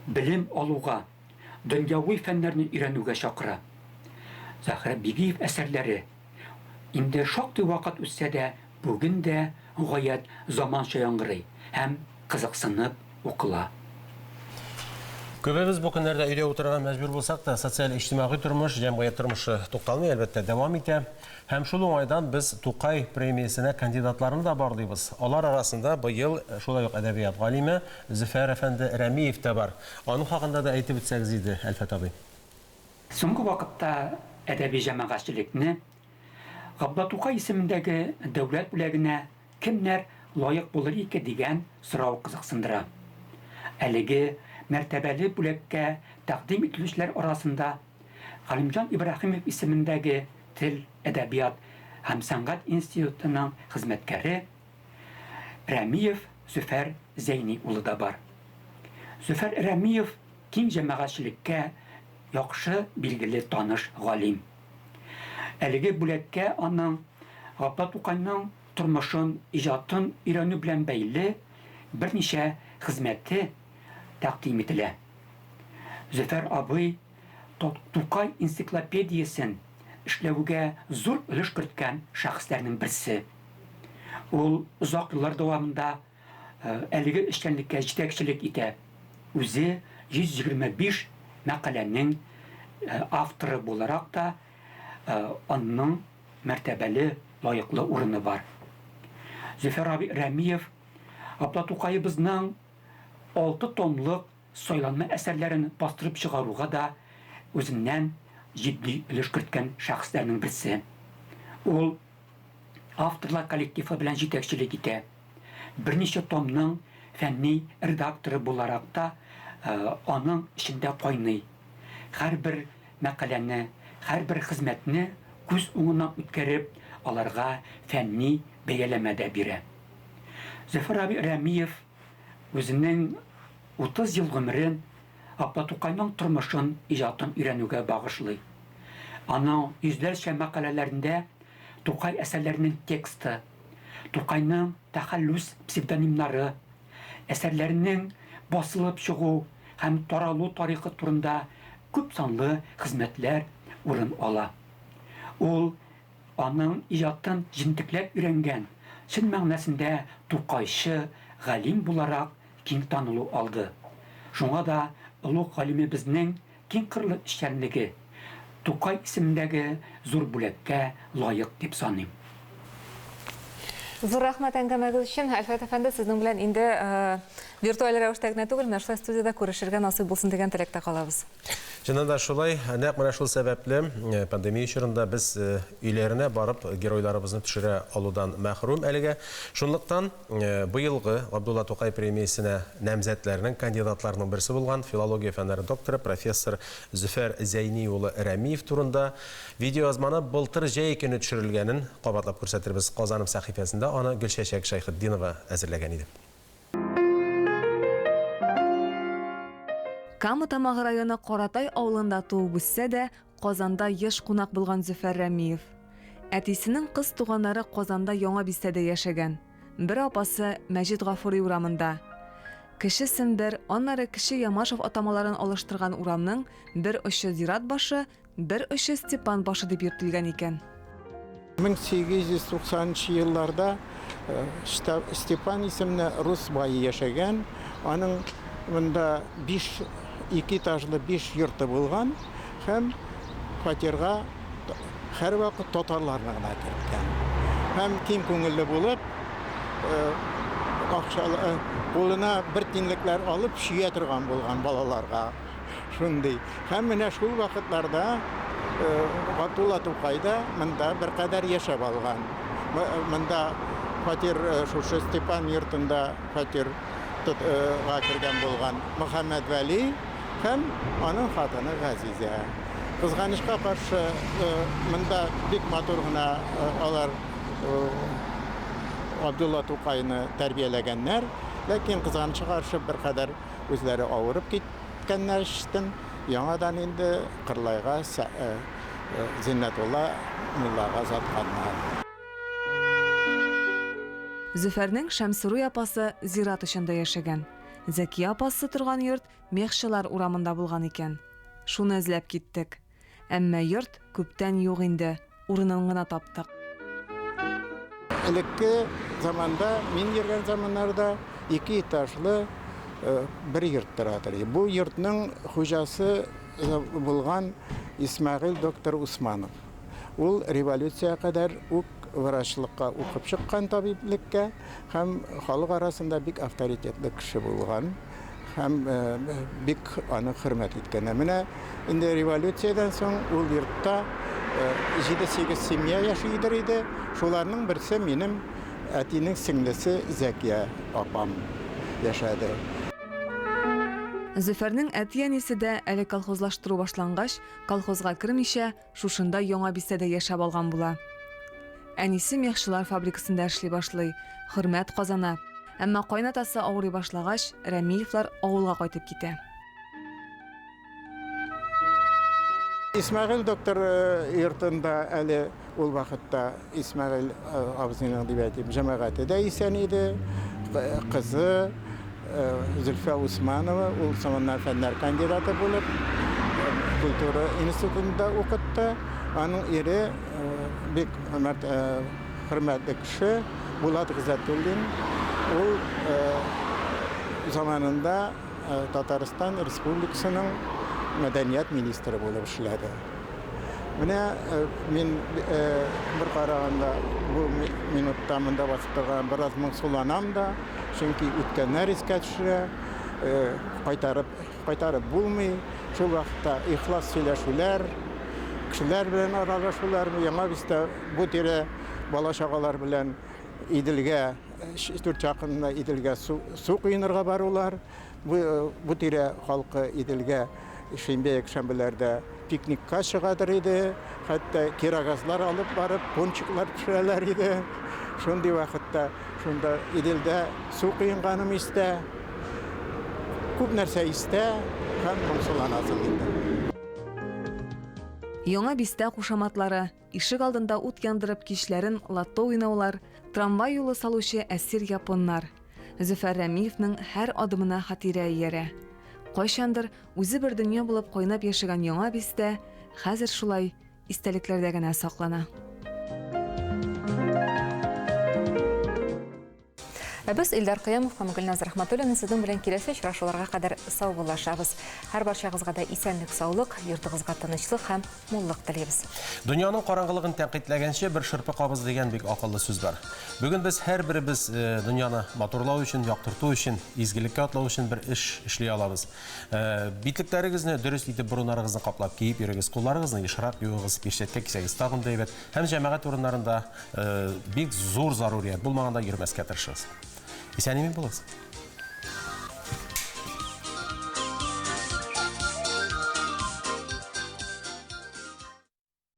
билим алуга, дөньяви фәннәрне өйрәнүгә чакыра. Захира Бигиев әсәрләре инде шактый вакыт үтсә дә, бүген дә гаять заманча яңгырый һәм кызыксынып укыла. Көбебез бу көннәрдә өйдә утырырга мәҗбүр булсак та, социаль-иҗтимагый тормыш, җәмгыять тормышы тукталмый, әлбәттә дәвам итә. Һәм шул уңайдан без Тукай премиясенә кандидатларны да барлыйбыз. Алар арасында быел шулай ук әдәбият галиме Зөфәр әфәнде Рәмиев тә бар. Аның хакында да әйтеп үтсәгез иде, Әлфәт абый. Соңгы вакытта әдәби җәмәгатьчелекне Габдулла Тукай исемендәге дәүләт бүләгенә кемнәр лаек булыр икән дигән сорау кызыксындыра. Әлеге мәртәбәле бүләккә тәкъдим ителүчеләр арасында Галимҗан Ибраһимов исемендәге Тел, әдәбият һәм сәнгать институтының хезмәткәре Рәмиев Зөфәр Зәйни улы да бар. Зөфәр Рәмиев киң җәмәгатьчелеккә яхшы билгеле таныш галим. Әлеге бүләккә аның Габдулла Тукайның тормышын, иҗатын өйрәнү белән бәйле берничә хезмәте тәкъдим ителә. Зөфәр абый Тукай энциклопедиясын эшләүгә зур өлеш керткән шәхесләрнең берсе. Ул озак еллар дәвамында әлеге эшчәнлеккә җитәкчелек итә. Үзе 125 мәкаләнең авторы буларак та аның мәртәбәле, лаеклы урыны бар. Зөфәр абый Рәмиев Габдулла Тукайыбызның 6 томлык сайланма әсәрләрен бастырып чыгаруга да үзеннән җитди өлеш керткән шәхесләрнең берсе. Ул авторлар коллективы белән җитәкчелек итә. Берничә томның фәнни редакторы буларак та аның эчендә кайный. Һәрбер мәкаләне, һәрбер хезмәтне күз уңыннан үткәреп, аларга фәнни бәяләмә дә бирә. Зөфәр абый Рәмиев үзенең 30 ел гомерен Габдулла Тукайның тормышын, иҗатын өйрәнүгә багышлый. Аның йөзләрчә мәкаләләрендә Тукай әсәрләренең тексты, Тукайның тәхәллүс псевдонимнары, әсәрләренең басылып чыгу һәм таралу тарихы турында күп санлы хезмәтләр урын ала. Ул аның иҗатын җентекләп өйрәнгән, чын мәгънәсендә Тукайчы галим буларак киң танылу алды. Шуңа да улуг галимебезнең киң кырлы эшчәнлеге Тукай исемендәге зур бүләккә лаек дип саныйм. Зур рәхмәт әңгәмәгез өчен. Әлфәт әфәнде, сезнең белән инде виртуаль рәвештә генә түгел, менә шулай студияда күрешергә насыйп булсын дигән теләктә калабыз. Чыннан да шулай, нәкъ менә шул сәбәпле пандемия чорында без өйләренә барып геройларыбызны төшерә алудан мәхрүм әлегә. Шунлыктан быелгы Габдулла Тукай премиясенә намзәтләрнең кандидатларының берсе булган филология фәннәре докторы профессор Зөфәр Зәйни улы Рәмиев турында видеоязманы былтыр җәй көне төшерелгәнен кабатлап күрсәтербез. Казаным сәхифәсендә аны Гөлчәчәк Шәйхетдинова әзерләгән иде. Кама-Тамагы районы Каратай авылында туып үссә дә, Казанда еш кунак булган Зөфәр Рәмиев. Әтисенең кыз туганнары Казанда Яңа бистәдә яшәгән. Бер апасы Мәҗит Гафури урамында. Кеше Сембер, аннары Кеше Ямашев атамаларын алыштырган урамның бер очы Зират башы, бер очы Степан башы дип йөртелгән икән. 1890 елларда Степан исемле рус байы яшәгән. Аның монда 2 этажлы 5 йорты булган һәм фатирга һәр вакыт татарларны гына кергән. Һәм киң күңелле булып, акчалы кулына бер тинлекләр алып шия торган булган балаларга. Шундый. Һәм менә шул вакытларда Габдулла Тукайда монда бер кадәр яшәп алган. Монда фатир шушы Степан йортында фатир кергән булган Мөхәммәд Вәли һәм аның хатыны Газизә. Кызганычка каршы, монда бик матур гына алар Абдулла Тукайны тәрбияләгәннәр, ләкин кызганычка каршы беркадәр үзләре авырып киткәннәр өчен яңадан инде Кырлайга Зиннәтулла муллага затканнар. Зөфәрнең Шәмсуруй апасы зират очында яшәгән. Зәки апасы торган йорт Мехшылар урамында булган икән. Шуны эзләп киттек. Әмма йорт күптән юк инде, урынын гына таптык. Элекке заманда, мин йөргән заманнарда 2 этажлы бер йорт тора. Бу йортның хуҗасы булган Исмәгыйль доктор Усманов. Ул революция кадәр ук врачлыкка укып чыккан табиблеккә һәм халык арасында бик авторитетлы кеше булган һәм бик аны хөрмәт иткән. Менә инде революциядән соң ул йортта 7-8 семья яшыйдыр иде. Шуларның берсе минем әтинең сеңлесе Зәкия апам яшәде. Зөфәрнең әти-әнисе дә әле колхозлаштыру башлангач, колхозга кермичә, шушында яңа бистәдә яшәп алган була. Әнисе Мехшылар фабрикасында эшли башлый, хөрмәт казана. Әмма кайнатасы авырый башлагач, Рәмиевлар авылга кайтып китә. Исмәгыйль доктор йортында әле ул вакытта Исмәгыйль абзыйның дип әйтим, җәмәгате дә исән иде. Кызы Зөлфә Усманова, ул заманнар фәннәр кандидаты булып, культура институтында укытты. Аның ире бик хөрмәтле кеше Булат Гыззатуллин. Ул заманында Татарстан Республикасының мәдәният министры булып эшләде. Менә мин бер караганда бу минутта монда басып торган бераз моңсуланам да, чөнки үткәннәр искә төшә, кайтарып булмый. Шул вакытта ихлас сөйләшүләр, кешеләр белән аралашулар, яңа бистә бу тирә бала-чагалар белән Иделгә, Түрт чакрымда Иделгә су кыйнырга барулар. Бу тирә халкы Иделгә шәмбе-якшәмбеләрдә пикникка чыгадыр иде. Хәтта кирагазлар алып барып, пончиклар пешерәләр иде. Шундый вакытта шунда Иделдә су кыйнганым истә, күп нәрсә истә һәм моңсуланасың инде. Яңа бистә кушаматлары, ишек алдында ут яндырып кичләрен лотто уйнаулар, трамвай юлы салучы әсир японнар. Зөфәр Рәмиевнең һәр адымына хатирә иярә. Кайчандыр үзе бер дөнья булып кайнап яшәгән яңа бистә хәзер шулай истәлекләрдә генә саклана. Без Илдар Кыямов һәм Гөлназ Рахматуллина сезнең белән киләсе очрашуларга кадәр сау булашабыз. Һәр барчагызга да исәнлек, саулык, йортыгызга тынычлык һәм муллык телибез. Дөньяның караңгылыгын тәнкыйтьләгәнче бер шырпы кабыз дигән бик акыллы сүз бар. Бүген без һәрберебез дөньяны матурлау өчен, яктырту өчен, изгелеккә атлау өчен бер эш эшли алабыз. Битлектәрегезне дөрес итеп бурыннарыгызны каплап киеп йөрегез, кулларыгызны ешрап юыгыз, пешеткә кисәгез тагын да әйбәт. Һәм җәмәгать урыннарында бик зур зарурият булмаганда йөрмәскә тырышыгыз. Исән-имин булыгыз.